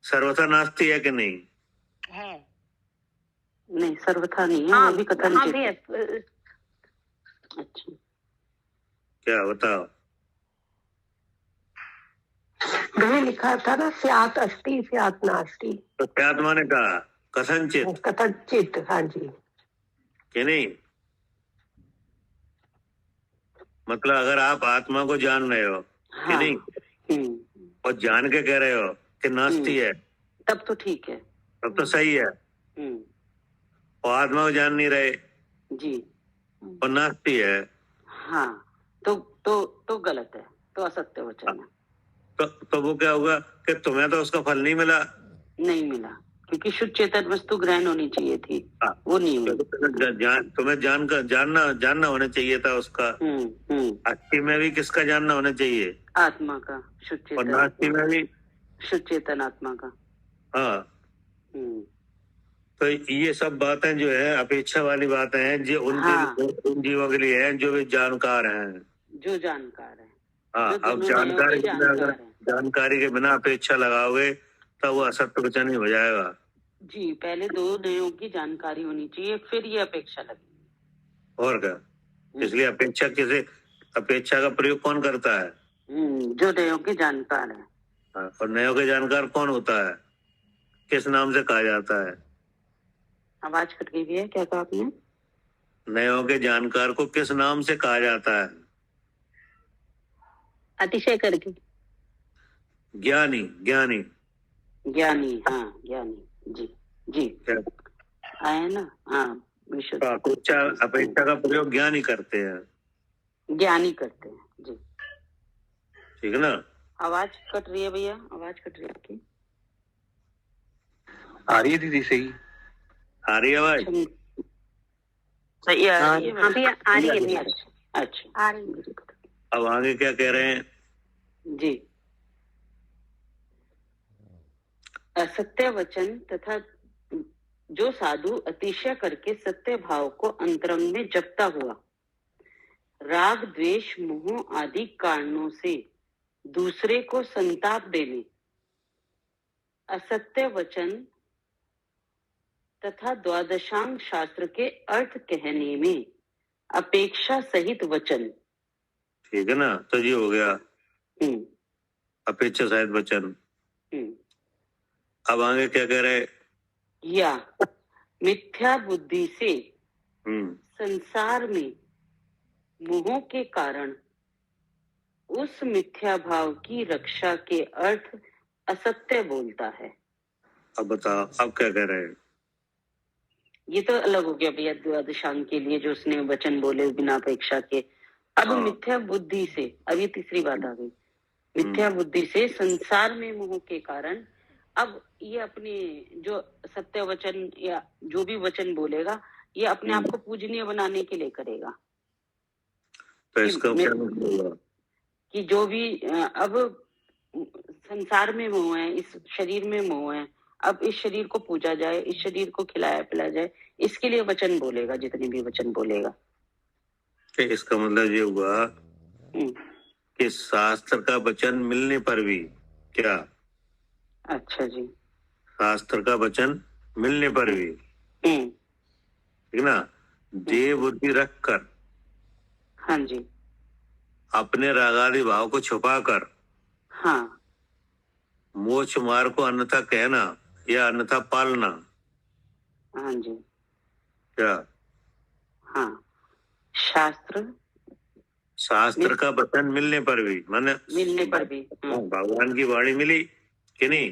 Speaker 2: सर्वथा नास्ति है कि नहीं?
Speaker 5: है।
Speaker 3: नहीं, सर्वथा नहीं है,
Speaker 5: हाँ,
Speaker 3: वो भी
Speaker 5: हाँ
Speaker 3: कथनचित
Speaker 5: भी है।
Speaker 3: है। अच्छा,
Speaker 2: क्या बताओ?
Speaker 4: मैंने लिखा था ना, स्यात अस्ति स्यात नास्ति।
Speaker 2: तो क्या आत्मा ने कहा? कथनचित
Speaker 4: कथनचित, हाँ जी।
Speaker 2: कि नहीं? मतलब अगर आप आत्मा को जान रहे हो कि
Speaker 3: हाँ।
Speaker 2: नहीं, और जान के कह रहे हो कि नास्ति है,
Speaker 3: तब तो ठीक है।
Speaker 2: तब तो सही है। और आत्मा को जान नहीं रहे
Speaker 3: जी,
Speaker 2: और नास्ति है,
Speaker 3: हाँ, तो गलत है, तो असत्य वचन है।
Speaker 2: तो वो क्या होगा कि तुम्हें तो उसका फल नहीं मिला।
Speaker 3: नहीं मिला, क्योंकि शुद्ध चेतन वस्तु ग्रहण होनी चाहिए थी, वो नहीं हुई।
Speaker 2: तुम्हें जानना होना चाहिए था उसका। अस्थि में भी किसका जानना होना चाहिए?
Speaker 3: आत्मा का, शुद्ध
Speaker 2: और
Speaker 3: चेतन,
Speaker 2: नास्ति में भी
Speaker 3: शुद्ध चेतन आत्मा का।
Speaker 2: हाँ। तो ये सब बातें जो है अपेक्षा वाली बातें हैं, जो उन जीवों के लिए हैं जो वे जानकार हैं,
Speaker 3: जो जानकार है।
Speaker 2: हाँ। अब जानकारी के बिना अपेक्षा लगाओगे तो वो असत्य वचन ही हो जाएगा।
Speaker 3: जी, पहले दो नयों की जानकारी होनी चाहिए, फिर ये अपेक्षा लगेगी।
Speaker 2: और क्या? इसलिए अपेक्षा का प्रयोग कौन करता है?
Speaker 3: जो नयों की जानकार है।
Speaker 2: हाँ, और नयों के जानकार कौन होता है? किस नाम से कहा जाता है?
Speaker 3: आवाज कट गई है, क्या कहा आपने?
Speaker 2: नयों के जानकार को किस नाम से कहा जाता है?
Speaker 5: अतिशय करके
Speaker 2: ज्ञानी। ज्ञानी,
Speaker 3: हाँ, ज्ञानी। जी जी, आए ना। हाँ, विशुद्ध
Speaker 2: अपेक्षा का प्रयोग ज्ञानी करते हैं,
Speaker 3: ज्ञानी करते हैं। जी,
Speaker 2: ठीक है ना?
Speaker 3: आवाज कट रही है भैया, आवाज कट रही है आपकी।
Speaker 1: आ रही है दीदी? सही
Speaker 2: आ रही है आवाज?
Speaker 3: सही आ रही है?
Speaker 5: हाँ भैया, आ रही है भैया।
Speaker 3: अच्छा,
Speaker 7: आ रही है।
Speaker 2: अब आगे क्या कह रहे हैं?
Speaker 3: जी, असत्य वचन तथा जो साधु अतिशय करके सत्य भाव को अंतरंग में जपता हुआ राग द्वेष मोह आदि कारणों से दूसरे को संताप देने, असत्य वचन तथा द्वादशांग शास्त्र के अर्थ कहने में अपेक्षा सहित वचन।
Speaker 2: ठीक है ना, तो ये हो गया अपेक्षा सहित वचन। अब आगे क्या कह रहे?
Speaker 3: या मिथ्या बुद्धि से संसार में मोह के कारण उस मिथ्या भाव की रक्षा के अर्थ असत्य बोलता है।
Speaker 2: अब बताओ, अब क्या कह रहे हैं?
Speaker 3: ये तो अलग हो गया भैया, द्वादशांग के लिए जो उसने वचन बोले बिना अपेक्षा के। अब मिथ्या बुद्धि से, अब ये तीसरी बात आ गई, मिथ्या बुद्धि से संसार में मोह के कारण अब ये अपने जो सत्य वचन या जो भी वचन बोलेगा ये अपने आप को पूजनीय बनाने के लिए करेगा।
Speaker 2: तो इसका क्या मतलब
Speaker 3: कि जो भी अब संसार में मोह है, इस शरीर में मोह है, अब इस शरीर को पूजा जाए, इस शरीर को खिलाया पिलाया जाए, इसके लिए वचन बोलेगा, जितने भी वचन बोलेगा।
Speaker 2: इसका मतलब ये हुआ कि शास्त्र का वचन मिलने पर भी क्या?
Speaker 3: अच्छा जी,
Speaker 2: शास्त्र का वचन मिलने पर भी ठीक ना, देह बुद्धि रख कर,
Speaker 3: हाँ जी,
Speaker 2: अपने रागादि भाव को छुपा कर,
Speaker 3: हाँ,
Speaker 2: मोक्ष मार्ग को अन्यथा कहना या अन्यथा पालना।
Speaker 3: हाँ जी,
Speaker 2: क्या?
Speaker 3: हाँ, शास्त्र
Speaker 2: का वचन मिलने पर भी, माने
Speaker 3: मिलने पर भी
Speaker 2: भगवान की वाणी मिली कि नहीं,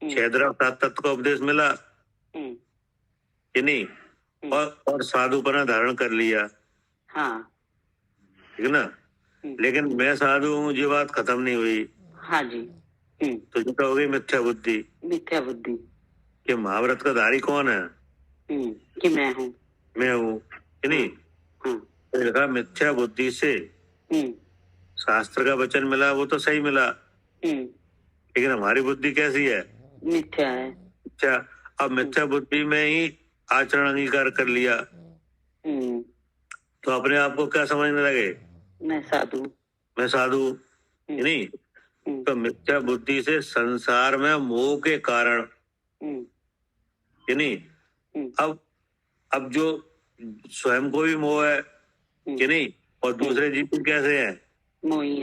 Speaker 2: छेदरा सात तत्व का उपदेश मिला कि नहीं, और साधुपना धारण कर लिया,
Speaker 3: हाँ,
Speaker 2: ठीक ना। लेकिन मैं साधु हूँ, ये बात खत्म नहीं हुई।
Speaker 3: हाँ जी,
Speaker 2: तो ये तो हो गई मिथ्या बुद्धि।
Speaker 3: मिथ्या बुद्धि
Speaker 2: कि महाभारत का धारी कौन है?
Speaker 3: कि मैं हूँ
Speaker 2: कि नहीं। तो लिखा मिथ्या बुद्धि से शास्त्र का वचन मिला, वो तो सही मिला, लेकिन हमारी बुद्धि कैसी है?
Speaker 3: मिथ्या है।
Speaker 2: अच्छा, अब मिथ्या बुद्धि में ही आचरण अंगीकार कर लिया, तो अपने आप को क्या समझने लगे?
Speaker 3: मैं साधु
Speaker 2: नहीं। तो मिथ्या बुद्धि से संसार में मोह के कारण कि नहीं, अब जो स्वयं को भी मोह है कि नहीं, और दूसरे जीव कैसे है? मोही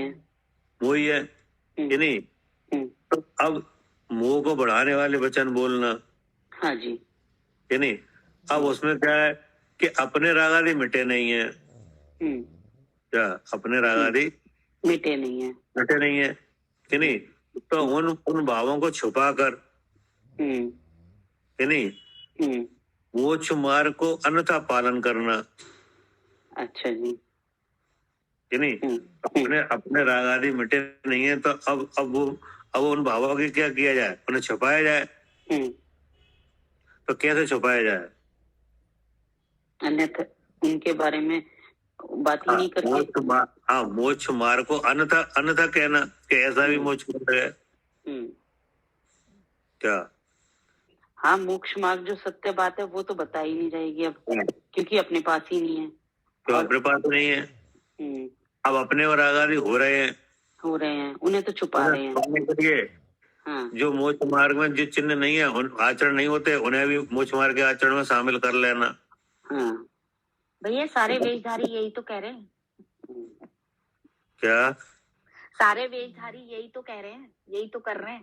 Speaker 2: है कि नहीं। तो अब मोह को बढ़ाने वाले वचन बोलना,
Speaker 3: हाँ जी,
Speaker 2: कि नहीं। अब उसमें क्या है कि अपने रागादि मिटे नहीं है। क्या? अपने रागादि
Speaker 3: मिटे नहीं है
Speaker 2: कि नहीं। तो उन भावों को छुपा कर कि नहीं, मोक्ष मार्ग को अन्यथा पालन करना।
Speaker 3: अच्छा जी,
Speaker 2: कि नहीं। अपने राग आदि मिटे नहीं है, तो अब उन भावों की क्या किया जाए? उन्हें छुपाया जाए। तो कैसे छुपाया जाए?
Speaker 3: अन्यथा उनके बारे में बात ही नहीं करके।
Speaker 2: मोक्ष मार्ग को अन्यथा कहना कि ऐसा भी मोक्ष मार्ग है। क्या?
Speaker 3: हाँ, मोक्ष मार्ग जो सत्य बात है वो तो बता ही नहीं जाएगी अब, क्योंकि अपने पास ही नहीं है।
Speaker 2: तो अपने पास नहीं है, अब अपने और आगादी हो रहे हैं,
Speaker 3: उन्हें तो छुपा रहे हैं।
Speaker 2: हाँ। जो मोक्ष मार्ग में जो चिन्ह नहीं है, आचरण नहीं होते, उन्हें भी मोक्ष मार्ग के आचरण में शामिल कर लेना।
Speaker 3: हाँ
Speaker 7: भैया, सारे वेशधारी यही तो कह रहे हैं।
Speaker 2: क्या?
Speaker 7: सारे वेशधारी यही तो कह रहे हैं, यही तो कर रहे हैं।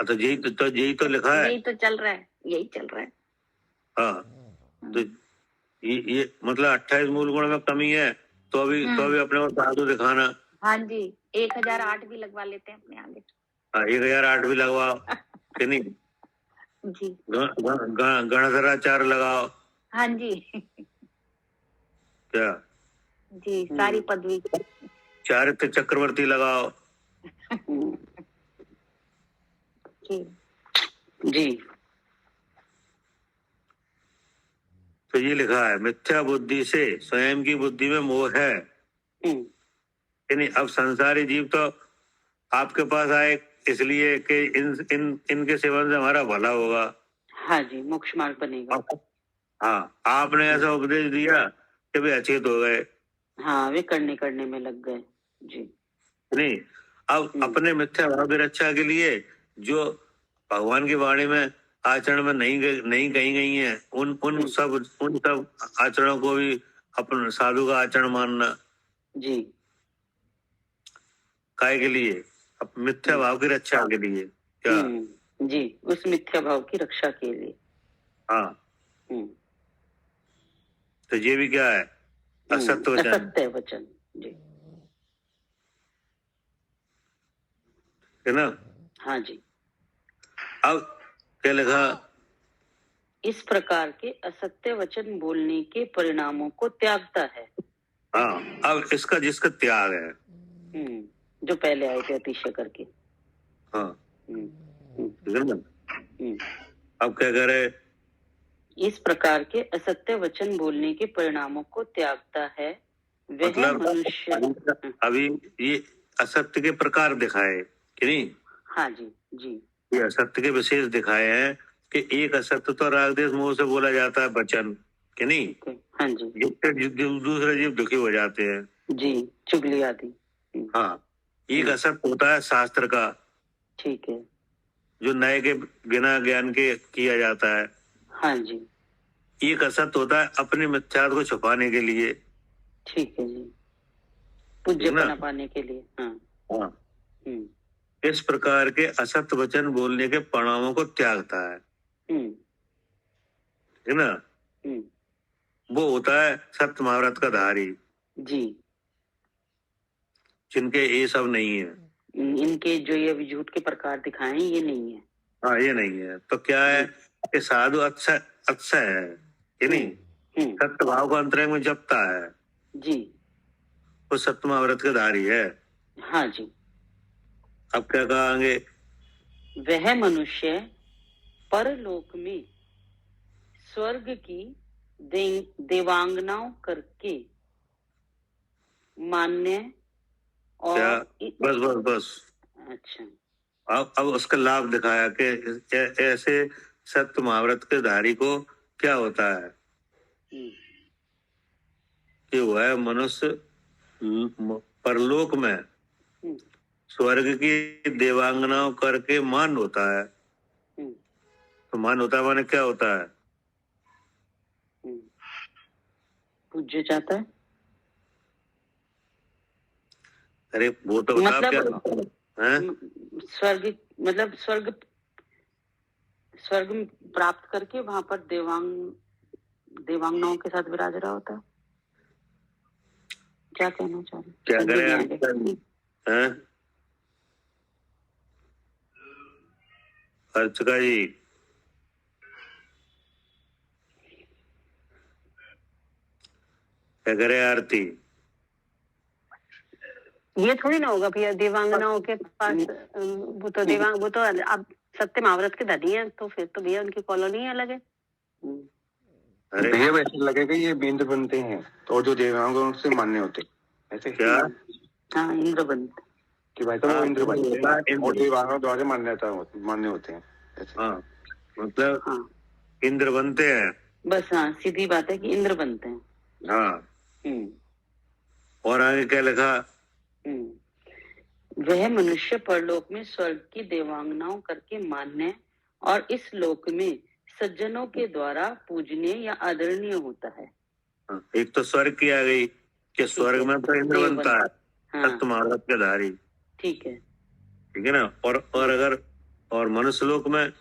Speaker 2: तो यही तो लिखा है,
Speaker 7: यही चल रहा है।
Speaker 2: हाँ। तो ये मतलब 28 मूल गुण में कमी है, तो अभी अपने को साधु दिखाना।
Speaker 7: हाँ जी, 1008 भी लगवा लेते हैं अपने आगे।
Speaker 2: 1008 भी लगवाओ कि नहीं
Speaker 7: जी।
Speaker 2: गणधराचार लगाओ।
Speaker 7: हाँ जी।
Speaker 2: क्या?
Speaker 7: जी, सारी पदवी।
Speaker 2: चारित्र चक्रवर्ती लगाओ।
Speaker 3: जी।
Speaker 2: तो ये लिखा है मिथ्या बुद्धि से स्वयं की बुद्धि में मोह है। यानी अब संसारी जीव तो आपके पास आए इसलिए कि इनके सेवन से हमारा भला होगा।
Speaker 3: हाँ जी, मोक्ष मार्ग बनेगा।
Speaker 2: हाँ, आपने ऐसा उपदेश दिया कि वे अचेत हो गए।
Speaker 3: हाँ, वे करने में लग गए। जी
Speaker 2: नहीं, अब अपने मिथ्या भाव की रक्षा के लिए जो भगवान की वाणी में आचरण में नहीं कही गई हैं, उन सब आचरणों को भी अपन साधु का आचरण मानना।
Speaker 3: जी
Speaker 2: काय के लिए? अब मिथ्या भाव की रक्षा के लिए क्या?
Speaker 3: जी, उस मिथ्या भाव की रक्षा के लिए।
Speaker 2: हाँ, तो ये भी क्या है? असत्य वचन।
Speaker 3: असत्य वचन। जी
Speaker 2: है ना?
Speaker 3: हाँ जी।
Speaker 2: अब क्या लिखा?
Speaker 3: इस प्रकार के असत्य वचन बोलने के परिणामों को त्यागता है।
Speaker 2: हाँ, अब इसका जिसका त्याग है,
Speaker 3: जो पहले आए थे अतिशय करके।
Speaker 2: हाँ, ठीक है ना? अब क्या करे?
Speaker 3: इस प्रकार के असत्य वचन बोलने के परिणामों को त्यागता है वह
Speaker 2: मतलब
Speaker 3: मनुष्य।
Speaker 2: अभी ये असत्य के प्रकार दिखाए कि नहीं?
Speaker 3: हाँ जी जी।
Speaker 2: ये असत्य के विशेष दिखाए हैं कि एक असत्य तो राग देश मोह से बोला जाता है वचन, कि नहीं?
Speaker 3: हाँ जी।
Speaker 2: दूसरे जीव दुखी हो जाते हैं
Speaker 3: जी, चुगली आदि।
Speaker 2: हाँ, एक असत्य होता है शास्त्र का,
Speaker 3: ठीक है,
Speaker 2: जो नए के बिना ज्ञान के किया जाता है।
Speaker 3: हाँ जी।
Speaker 2: एक असत्य होता है अपने मिथ्यात्व को छुपाने के लिए,
Speaker 3: ठीक है जी, पूज्यपना पाने के लिए। हाँ।
Speaker 2: इस प्रकार के असत्य वचन बोलने के परिणामों को त्यागता है ना? वो होता है सत्य महाव्रत का धारी
Speaker 3: जी,
Speaker 2: जिनके ये सब नहीं है।
Speaker 3: इनके जो ये झूठ के प्रकार दिखाए हैं ये नहीं है।
Speaker 2: हाँ, ये नहीं है। तो क्या है कि साधु अच्छा है कि नहीं? सत्य भाव को अंतरंग में जपता है
Speaker 3: जी,
Speaker 2: वो सत्य महाव्रत का धारी है।
Speaker 3: हाँ जी।
Speaker 2: अब क्या कहेंगे?
Speaker 3: वह मनुष्य परलोक में स्वर्ग की देवांगनाओं करके मान्य और
Speaker 2: क्या? बस।
Speaker 3: अच्छा,
Speaker 2: अब उसका लाभ दिखाया कि ऐसे सत्य महाव्रत के धारी को क्या होता है कि वह मनुष्य परलोक में स्वर्ग की देवांगनाओं करके मान होता है। तो मान होता है माने क्या होता है?
Speaker 3: पूज्य जाता है।
Speaker 2: अरे वो तो बता क्या है?
Speaker 3: स्वर्ग मतलब स्वर्ग प्राप्त करके वहां पर देवांगनाओं के साथ विराज रहा होता है। क्या कहना चाह रहे?
Speaker 2: क्या करें? अर्चका जी, क्या करे आरती?
Speaker 5: ये थोड़ी ना होगा भैया, देवांगनाओं के पास वो तो अब सत्य महाव्रत के धनी है, तो फिर तो भैया उनकी कॉलोनी अलग है।
Speaker 1: अरे भैया वैसे लगेगा ये इंद्र बनते हैं तो जो देवांगों से मान्य होते ऐसे
Speaker 2: क्या?
Speaker 3: हाँ, इंद्र बनते
Speaker 1: कि भाई साहब वो इंद्र बनते हैं और देवांगों द्वारा मान्य होते हैं ऐसे।
Speaker 2: हाँ, मतलब इंद्र बनते हैं।
Speaker 3: बस हाँ, सीधी बात है कि इंद्र बनते हैं।
Speaker 2: हाँ, और आगे क्या लिखा?
Speaker 3: वह मनुष्य परलोक में स्वर्ग की देवांगनाओं करके मान्य और इस लोक में सज्जनों के द्वारा पूजनीय या आदरणीय होता है।
Speaker 2: एक तो स्वर्ग की आ गई कि स्वर्ग में तो इंद्र बनता है सत्य महाव्रत के धारी।
Speaker 3: ठीक है
Speaker 2: ना? और अगर और मनुष्य लोक में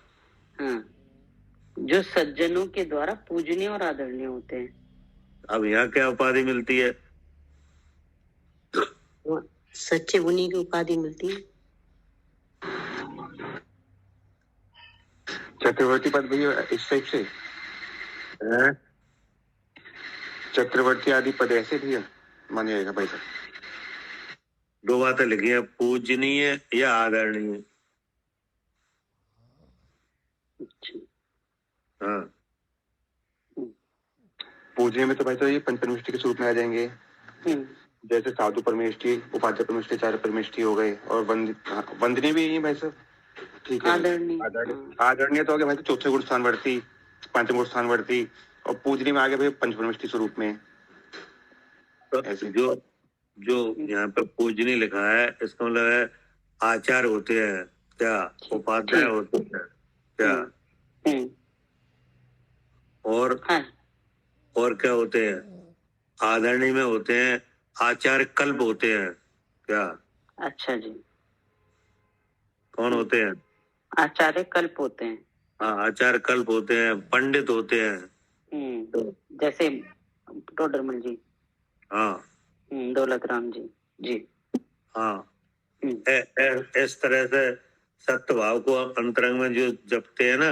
Speaker 3: जो सज्जनों के द्वारा पूजनीय और आदरणीय होते हैं।
Speaker 2: अब यहाँ क्या उपाधि मिलती है?
Speaker 8: सच्चे मुनि की उपाधि मिलती है।
Speaker 1: चक्रवर्ती पद भी इस टाइप से चक्रवर्ती आदि पद ऐसे भी माना जाएगा भाई साहब।
Speaker 2: दो बातें लिखी है, पूजनीय या आदरणीय। हाँ,
Speaker 1: पूजनीय में तो भाई साहब ये पंच परमेष्ठी के स्वरूप में आ जाएंगे, जैसे साधु परमेष्ठी, उपाध्याय परमेष्ठी, चार्य परमेष्ठी हो गए। और वंदनीय भी यही भाई साहब। ठीक है, आदरणीय तो हो गया भाई चौथे गुण स्थानवर्ती, पंचम गुण स्थानवर्ती। और पूजनीय में आ गया भाई पंच परमेष्ठी स्वरूप में।
Speaker 2: तो जो यहाँ पे पूजनीय लिखा है इसका मतलब है आचार्य होते हैं क्या? उपाध्याय होते हैं क्या? और
Speaker 3: हाँ
Speaker 2: और क्या होते हैं? आदरणीय में होते हैं आचार्य कल्प होते हैं। क्या?
Speaker 3: अच्छा जी,
Speaker 2: कौन होते हैं?
Speaker 3: आचार्य कल्प होते हैं।
Speaker 2: हाँ, आचार्य कल्प होते हैं, पंडित होते हैं।
Speaker 3: जैसे टोडरमल जी।
Speaker 2: हाँ
Speaker 3: दौलत राम जी। जी।
Speaker 2: हाँ, इस तरह से सत्य भाव को अंतरंग में जो जपते हैं ना,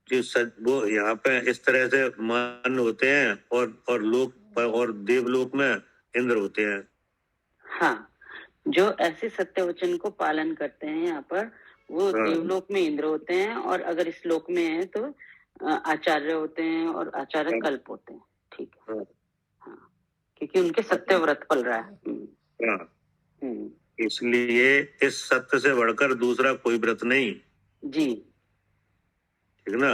Speaker 2: जो वो यहाँ पे इस तरह से मान होते हैं, और लोक और देवलोक में इंद्र होते हैं।
Speaker 3: हाँ, जो ऐसे सत्य वचन को पालन करते हैं यहाँ पर, वो देवलोक में इंद्र होते हैं, और अगर इस लोक में है तो आचार्य होते हैं और आचार्य कल्प होते हैं। ठीक है। हाँ, क्योंकि उनके सत्य व्रत पल रहा है।
Speaker 2: इसलिए इस सत्य से बढ़कर दूसरा कोई व्रत नहीं।
Speaker 3: जी।
Speaker 2: ठीक ना?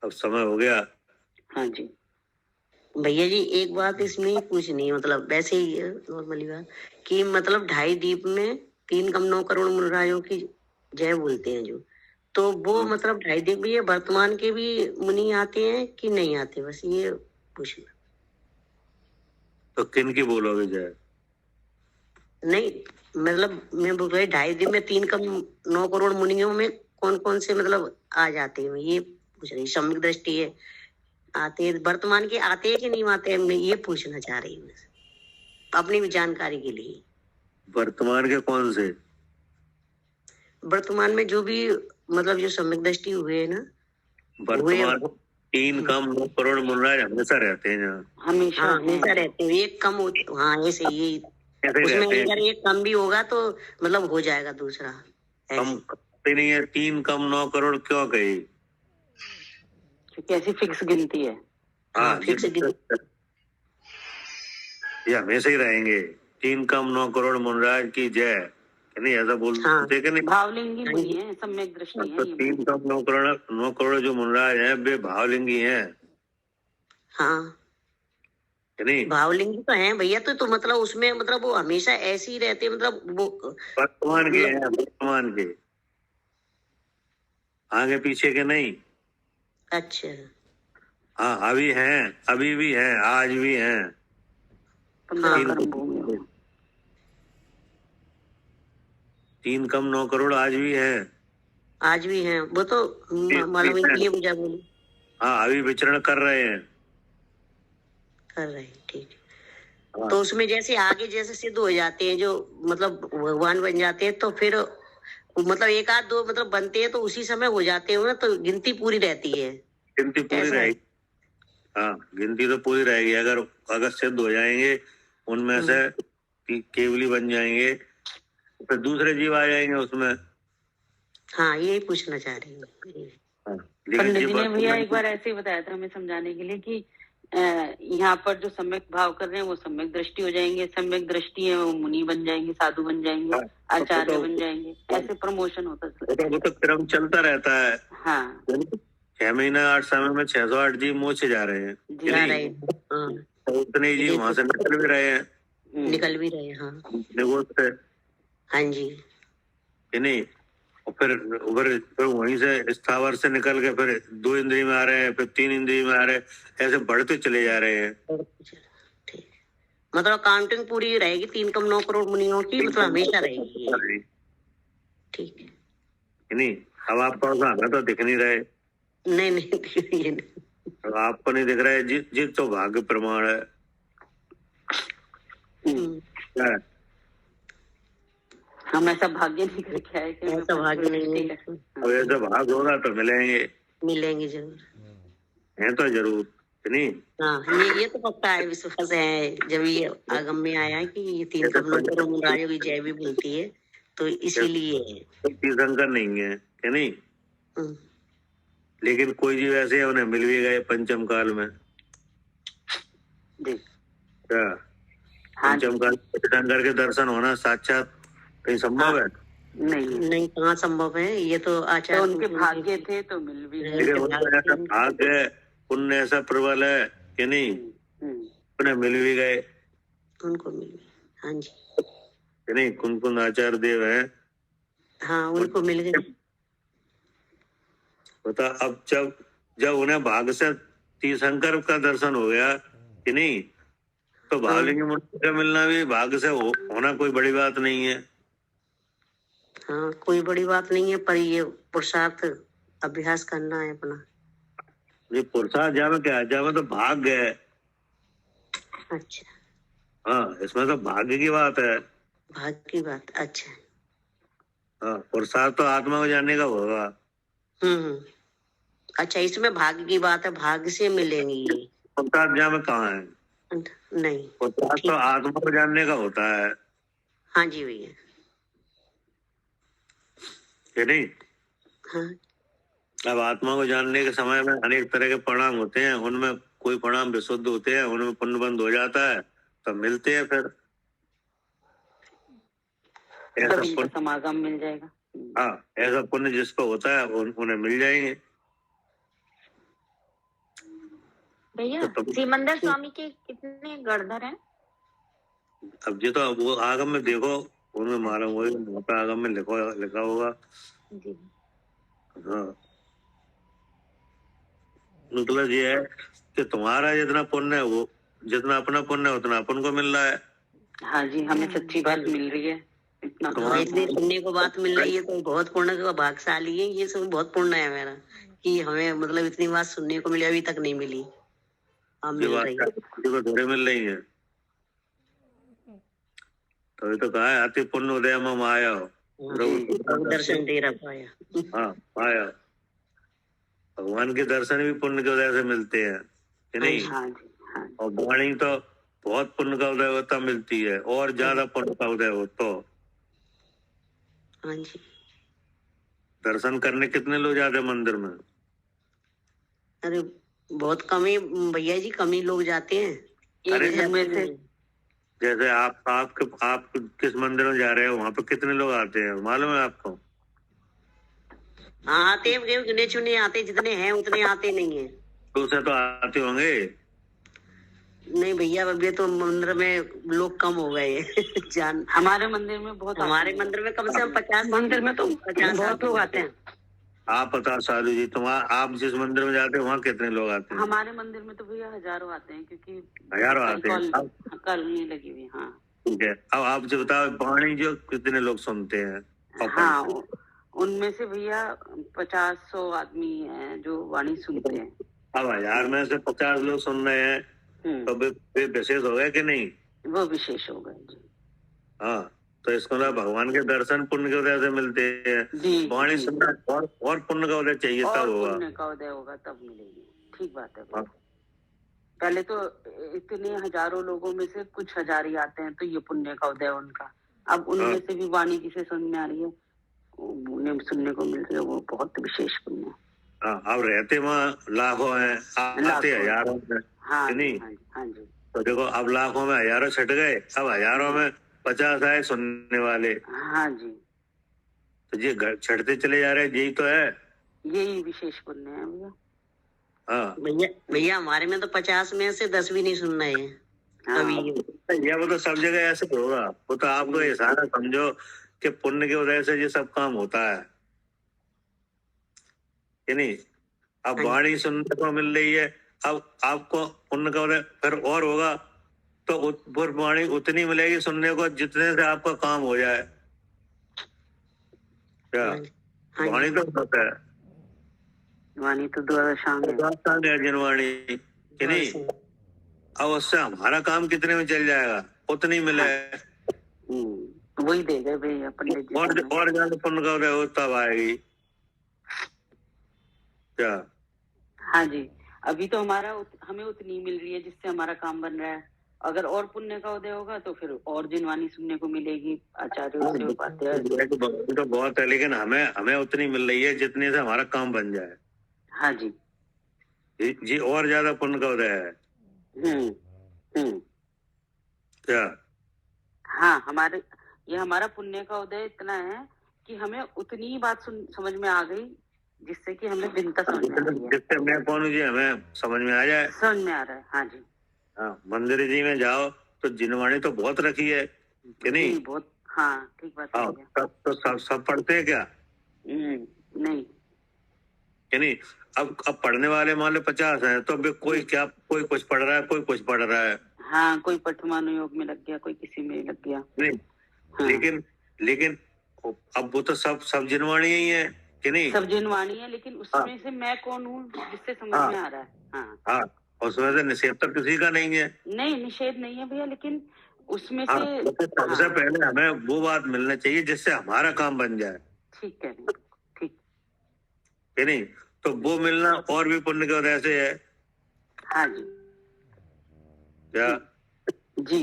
Speaker 2: अब समय हो गया।
Speaker 3: हाँ जी
Speaker 8: भैया जी, एक बात इसमें पूछनी है, मतलब वैसे ही है नॉर्मली बात, कि मतलब 2.5 दीप में 3 करोड़ मुनिराजों की जय बोलते हैं जो, तो वो मतलब 2.5 दीप में ये वर्तमान के भी मुनि आते हैं कि नहीं आते? बस ये पूछना।
Speaker 2: तो किन की बोलोगे जय?
Speaker 8: नहीं, मतलब मैं बोल रही 2.5 दीप में 3 करोड़ मुनियों में कौन कौन से मतलब आ जाते हैं, ये पूछ रही। सम्यक दृष्टि है आते हैं, वर्तमान के आते हैं कि नहीं आते हैं, मैं ये पूछना चाह रही हूँ अपनी भी जानकारी के लिए।
Speaker 2: वर्तमान के कौन से?
Speaker 8: वर्तमान में जो भी मतलब जो सम्यक दृष्टि हुए है ना,
Speaker 2: वर्तमान 3 करोड़ मुनिराज हमेशा रहते हैं यहाँ।
Speaker 8: हमेशा रहते हैं। एक कम हाँ, ऐसे ही उसमें अगर एक कम भी होगा तो मतलब हो जाएगा दूसरा।
Speaker 2: कम नहीं है, 3 कम 9 करोड़ क्यों कही?
Speaker 3: क्योंकि ऐसी फिक्स गिनती है।
Speaker 2: हाँ,
Speaker 8: फिक्स गिनती।
Speaker 2: ये हमेशा ही रहेंगे। 3 कम 9 करोड़ मुनिराज की जय, नहीं ऐसा बोलते कि नहीं?
Speaker 3: भावलिंगी नहीं है, सम्यक दृष्टि है।
Speaker 2: तो 3 कम 9 करोड़ जो मुनिराज हैं वे भावलिंगी हैं।
Speaker 8: हाँ,
Speaker 2: नहीं,
Speaker 8: भावलिंगी तो है भैया। तो मतलब उसमें मतलब वो हमेशा ऐसे ही रहते हैं, मतलब वो
Speaker 2: वर्तमान के हैं, वर्तमान के, आगे पीछे के नहीं।
Speaker 8: अच्छा।
Speaker 2: हाँ, अभी हैं, अभी भी हैं, आज भी हैं। 3 कम 9 करोड़ आज भी हैं।
Speaker 8: आज भी हैं वो तो मालूम ये मुझे बोली।
Speaker 2: हाँ, अभी विचरण कर रहे हैं।
Speaker 8: ठीक है। तो उसमें जैसे आगे जैसे सिद्ध हो जाते हैं जो मतलब भगवान बन जाते हैं, तो फिर मतलब 1 आध 2 मतलब बनते हैं तो उसी समय हो जाते हैं ना, तो गिनती पूरी रहती है।
Speaker 2: गिनती पूरी रहेगी। हाँ, गिनती तो पूरी रहेगी। अगर सिद्ध हो जाएंगे उनमें से केवली बन जाएंगे, फिर दूसरे जीव आ जाएंगे उसमें।
Speaker 8: हाँ, यही पूछना चाह रही हूँ।
Speaker 3: पंडित जी ने भैया एक बार ऐसे ही बताया था हमें समझाने के लिए कि यहाँ पर जो सम्यक भाव कर रहे हैं वो सम्यक दृष्टि हो जाएंगे, सम्यक दृष्टि है वो मुनि बन जाएंगे, साधु बन जाएंगे, आचार्य बन जाएंगे, ऐसे प्रमोशन होता है।
Speaker 2: वो तो क्रम चलता रहता है।
Speaker 3: हाँ,
Speaker 2: 6 महीना 8 समय में 608 जीव मोक्ष जा रहे हैं। उतने जीव वहां से निकल भी रहे हैं। हाँ,
Speaker 8: हाँ जी।
Speaker 2: नहीं, और फिर वहीं से स्थावर से निकल के फिर 2 इंद्रिय में आ रहे हैं, फिर 3 इंद्रिय में आ रहे हैं, ऐसे बढ़ते चले जा रहे हैं।
Speaker 8: ठीक, मतलब काउंटिंग पूरी रहेगी 3 कम 9 करोड़ मुनियों की, मतलब हमेशा रहेगी। ठीक है।
Speaker 2: नहीं, अब आपको हमें तो दिख नहीं रहे।
Speaker 8: नहीं
Speaker 2: अब आपको नहीं दिख रहा है, जिस तो भाग्य प्रमाण है।
Speaker 3: हम ऐसा भाग्य नहीं करके आए कि
Speaker 8: ऐसा भाग्य नहीं है।
Speaker 2: अब ऐसा भाग्य होगा तो मिलेंगे
Speaker 8: जरूर,
Speaker 2: है तो जरूर। नहीं,
Speaker 8: हाँ, ये तो पक्का है, विश्वास है। जब ये आगम में आया कि ये 3 कम 9 करोड़ मुनिराजों की जय भी बोलती है, तो इसीलिए
Speaker 2: शंकर नहीं है कि नहीं। लेकिन कोई जीव ऐसे है उन्हें मिल भी गए पंचम काल में। क्या पंचम काल शंकर के दर्शन होना साक्षात कहीं संभव है?
Speaker 8: नहीं, कहाँ संभव है? ये तो आचार्य
Speaker 3: तो उनके भाग्य थे तो मिल भी
Speaker 2: गए। भाग्य पुण्य ऐसा प्रबल है कि नहीं, उन्हें मिल भी गए।
Speaker 8: उनको मिल गए। हाँ जी।
Speaker 2: कि नहीं, कुन आचार्य देव है
Speaker 8: हाँ उनको मिल गई।
Speaker 2: बता, अब जब उन्हें भाग से तीर्थंकर का दर्शन हो गया कि नहीं, तो भावलिंग मुनि का मिलना भी भाग्य से होना कोई बड़ी बात नहीं है।
Speaker 8: हाँ कोई बड़ी बात नहीं है, पर ये पुरुषार्थ अभ्यास करना है अपना।
Speaker 2: ये पुरुषार्थ जावे क्या, जावे तो भाग्य है।
Speaker 8: अच्छा
Speaker 2: हाँ, इसमें तो भाग्य की बात है।
Speaker 8: भाग्य की बात, अच्छा।
Speaker 2: हाँ, पुरुषार्थ तो आत्मा को जानने का होगा।
Speaker 8: अच्छा, इसमें भाग्य की बात है, भाग्य से मिलेंगी ये।
Speaker 2: पुरुषार्थ जावे कहाँ है?
Speaker 8: नहीं,
Speaker 2: पुरुषार्थ तो आत्मा को जानने का होता है।
Speaker 8: हाँ जी भैया,
Speaker 2: कि नहीं?
Speaker 8: हाँ
Speaker 2: अब आत्मा को जानने के समय में अनेक तरह के परिणाम होते हैं, उनमें कोई परिणाम विशुद्ध होते हैं, उनमें पुण्य बंद हो जाता है, तब मिलते हैं फिर। ऐसा पुण्य
Speaker 3: समागम मिल जाएगा।
Speaker 2: हाँ, ऐसा पुण्य जिसको होता है उन्हें मिल जाएंगे।
Speaker 7: भैया सिमंदर स्वामी के कितने गणधर हैं?
Speaker 2: अब ये तो वो आगम में देखो, उनमें मालूम होगा, वहाँ पे आगम में लिखा होगा।
Speaker 7: जी
Speaker 2: हाँ, मतलब ये है कि तुम्हारा जितना पुण्य है, वो जितना अपना पुण्य है उतना अपन को मिल रहा है।
Speaker 3: हाँ जी, हमें सच्ची बात मिल रही है। इतना
Speaker 8: इतने पुण्य को बात मिल रही है तो बहुत पुण्य का भाग्यशाली है। ये सब बहुत पुण्य है मेरा कि हमें मतलब इतनी बात सुनने को मिली, अभी तक नहीं मिली, अब मिल रही है।
Speaker 2: थोड़े मिल रही है, तभी तो कहा है अति पुण्य उदय में माया
Speaker 8: दर्शन दे रहा पाया।
Speaker 2: हाँ, माया। भगवान के दर्शन भी पुण्य के उदय से मिलते हैं कि नहीं?
Speaker 3: हाँ जी, हाँ।
Speaker 2: और वाणी तो बहुत पुण्य का उदय होता मिलती है, और ज्यादा पुण्य का उदय हो तो।
Speaker 8: हाँ जी,
Speaker 2: दर्शन करने कितने लोग जाते हैं मंदिर में?
Speaker 8: अरे बहुत कम ही भैया जी, कम ही लोग जाते हैं।
Speaker 2: अरे
Speaker 8: में से
Speaker 2: जैसे आप किस मंदिर में जा रहे हो, वहाँ पे कितने लोग आते हैं मालूम है आपको?
Speaker 8: हाँ आते हैं, गिने चुने आते, जितने हैं उतने आते नहीं है।
Speaker 2: दूसरे तो आते होंगे।
Speaker 8: नहीं भैया, अब ये तो मंदिर में लोग कम हो गए जान।
Speaker 3: हमारे मंदिर में बहुत,
Speaker 8: हमारे मंदिर में कम से कम 50,
Speaker 3: मंदिर में तो
Speaker 8: 50
Speaker 3: बहुत लोग आते हैं।
Speaker 2: आप बताओ साधु जी, आप जिस मंदिर में जाते हो वहाँ कितने लोग आते हैं?
Speaker 3: हमारे मंदिर में तो भैया हजारों आते हैं, क्योंकि
Speaker 2: हजारों आते हैं,
Speaker 3: कॉलोनी लगी हुई। हाँ
Speaker 2: ठीक है। अब आप जो बताओ, वाणी जो कितने लोग सुनते हैं?
Speaker 3: हाँ, उनमें से भैया 50-100 आदमी हैं जो वाणी सुनते हैं।
Speaker 2: अब 1000 में से 50 लोग सुन रहे हैं, तो वे विशेष हो गए कि नहीं?
Speaker 3: वो विशेष हो गए जी।
Speaker 2: हाँ, तो इसको ना भगवान के दर्शन पुण्य के उदय से मिलते हैं। वाणी सुनना और पुण्य का उदय चाहिए, तब होगा।
Speaker 3: पुण्य का उदय होगा तब मिलेगी। ठीक बात है। पहले तो इतने हजारों लोगों में से कुछ हजार ही आते हैं, तो ये पुण्य का उदय उनका। अब उनमें से भी वाणी जिसे समझ में आ रही है, उन्हें सुनने को मिल रही है, वो बहुत विशेष पुण्य है।
Speaker 2: हाँ, अब रहते वहाँ लाखों हैं, आते हजारों में।
Speaker 3: हाँ
Speaker 2: नहीं,
Speaker 3: हाँ जी।
Speaker 2: तो देखो, अब लाखों में हजारों छट गए, अब हजारों में 50 आए सुनने वाले।
Speaker 3: हाँ जी,
Speaker 2: तो ये छटते चले जा रहे, यही तो है,
Speaker 3: यही विशेष पुण्य है भैया।
Speaker 2: हाँ
Speaker 8: भैया हमारे में तो 50 में से 10 भी नहीं सुनना है अभी।
Speaker 2: ये वो तो सब जगह ऐसे होगा। वो तो आपको ये सारा समझो कि पुण्य के वजह से ये सब काम होता है कि नहीं? अब वाणी सुनने को मिल रही है, अब आपको पुण्य का उदय फिर और होगा, तो वाणी उतनी मिलेगी सुनने को जितने से आपका काम हो जाए। क्या वाणी तो होता है,
Speaker 3: वाणी तो द्वारा शाम
Speaker 2: है जिनवाणी कि नहीं? अब उससे हमारा काम कितने में चल जाएगा, उतनी मिले।
Speaker 3: वही देगा भैया पंडित जी।
Speaker 2: और ज्यादा पुण्य का उदय हो तब आएगी। क्या?
Speaker 3: हाँ जी, अभी तो हमें उतनी मिल रही है जिससे हमारा काम बन रहा है। अगर और पुण्य का उदय होगा तो फिर और जिनवाणी सुनने को मिलेगी, आचार्यों से उपाध्याय।
Speaker 2: तो बहुत है, लेकिन हमें उतनी मिल रही है जितने से हमारा काम बन जाए।
Speaker 3: हाँ जी
Speaker 2: जी, और ज्यादा पुण्य का उदय है। क्या?
Speaker 3: हाँ, हमारा पुण्य का उदय इतना है कि हमें उतनी ही बात समझ में आ गई जिससे कि हमें भिन्नता समझ में आ रही है।
Speaker 2: जिससे मैं कौन जी हमें समझ में आ जाए,
Speaker 3: समझ में आ रहा है। हाँ जी,
Speaker 2: हाँ, मंदिर जी में जाओ तो जिनवाणी तो बहुत रखी है कि नहीं?
Speaker 3: बहुत। हाँ ठीक बात है
Speaker 2: हाँ,
Speaker 3: भैया।
Speaker 2: तो सब पढ़ते हैं क्या?
Speaker 3: नहीं।
Speaker 2: कि नहीं? अब पढ़ने वाले मान लो 50 हैं, तो अभी कोई कोई कुछ पढ़ रहा है, कोई कुछ पढ़ रहा है।
Speaker 3: हाँ, कोई पठमानु योग में लग गया, कोई किसी में लग गया।
Speaker 2: नहीं,
Speaker 3: हाँ।
Speaker 2: लेकिन अब वो तो सब जिनवाणी ही है कि नहीं?
Speaker 3: सब जिनवाणी है, लेकिन उसमें से मैं कौन हूँ जिससे समझ में आ रहा है।
Speaker 2: हाँ, उसमें से निषेध तो किसी का नहीं है।
Speaker 3: नहीं, निषेध नहीं है भैया, लेकिन उसमें
Speaker 2: हाँ,
Speaker 3: से
Speaker 2: तो सबसे पहले हमें वो बात मिलना चाहिए जिससे हमारा काम बन जाए।
Speaker 3: ठीक है, ठीक
Speaker 2: कि नहीं? तो वो मिलना और भी पुण्य की वजह से है।
Speaker 3: हाँ जी।
Speaker 2: क्या
Speaker 3: जी,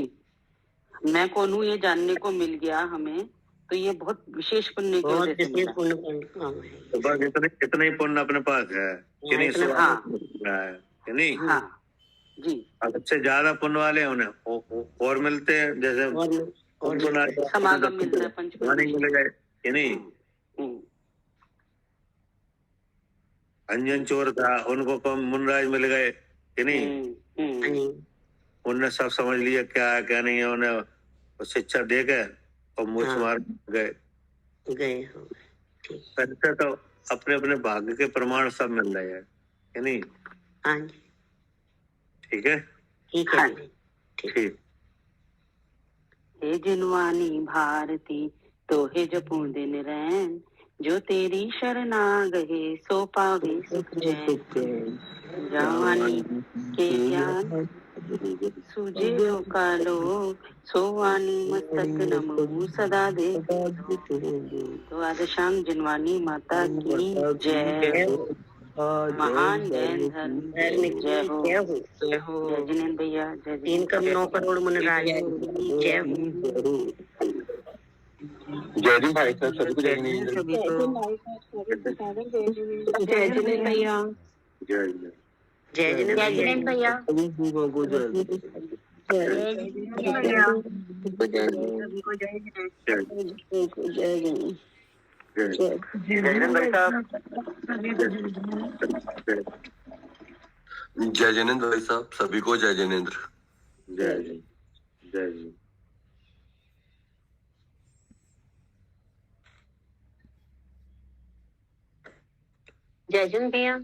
Speaker 3: मैं कौन हूँ ये जानने को मिल गया हमें, तो ये बहुत विशेष पुण्य की वजह से मिला।
Speaker 2: तो बस इतने ही पुण्य अपने पास है कि नहीं?
Speaker 3: हाँ
Speaker 2: कि नहीं?
Speaker 3: हाँ जी।
Speaker 2: अब सबसे ज्यादा पुण्य वाले उन्हें और मिलते हैं, जैसे
Speaker 3: समागम मिलता है, पंचमी
Speaker 2: मिल गए कि नहीं? अंजन चोर था, उनको कम मुनराज मिल गए कि नहीं? उनने सब समझ लिया क्या है क्या नहीं है, उन्हें शिक्षा दे के और मुझ मार गए। ऐसे तो अपने अपने भाग्य के प्रमाण सब मिल रहे हैं कि नहीं?
Speaker 8: हाँ
Speaker 2: ठीक है,
Speaker 8: ठीक है,
Speaker 2: ठीक।
Speaker 3: हे जिनवानी भारती तो हे जपू दिन रैन, जो तेरी शरणा गए सो पावे सुख चैन। जवानी के ज्ञान सूझे जो कालो, सोवानी मस्तक नमो सदा दे। तो आदशांग जिनवानी माता की जय। महान जैन धर्म जय हो, जय हो, जय जिनेन्द्र भैया, जय
Speaker 8: 3 करोड़ 9 करोड़ मुनराजों की जय हो।
Speaker 1: जय जिन भाई साहब, सभी को जय जिनेंद्र।
Speaker 3: जय जिनेन्द्र भैया,
Speaker 8: जय जिनेन्द्र भैया।
Speaker 1: जय जिनेंद्र भाई साहब, सभी को जय जिनेंद्र।
Speaker 2: जय जी, जय जी।
Speaker 5: जय जिन भैया।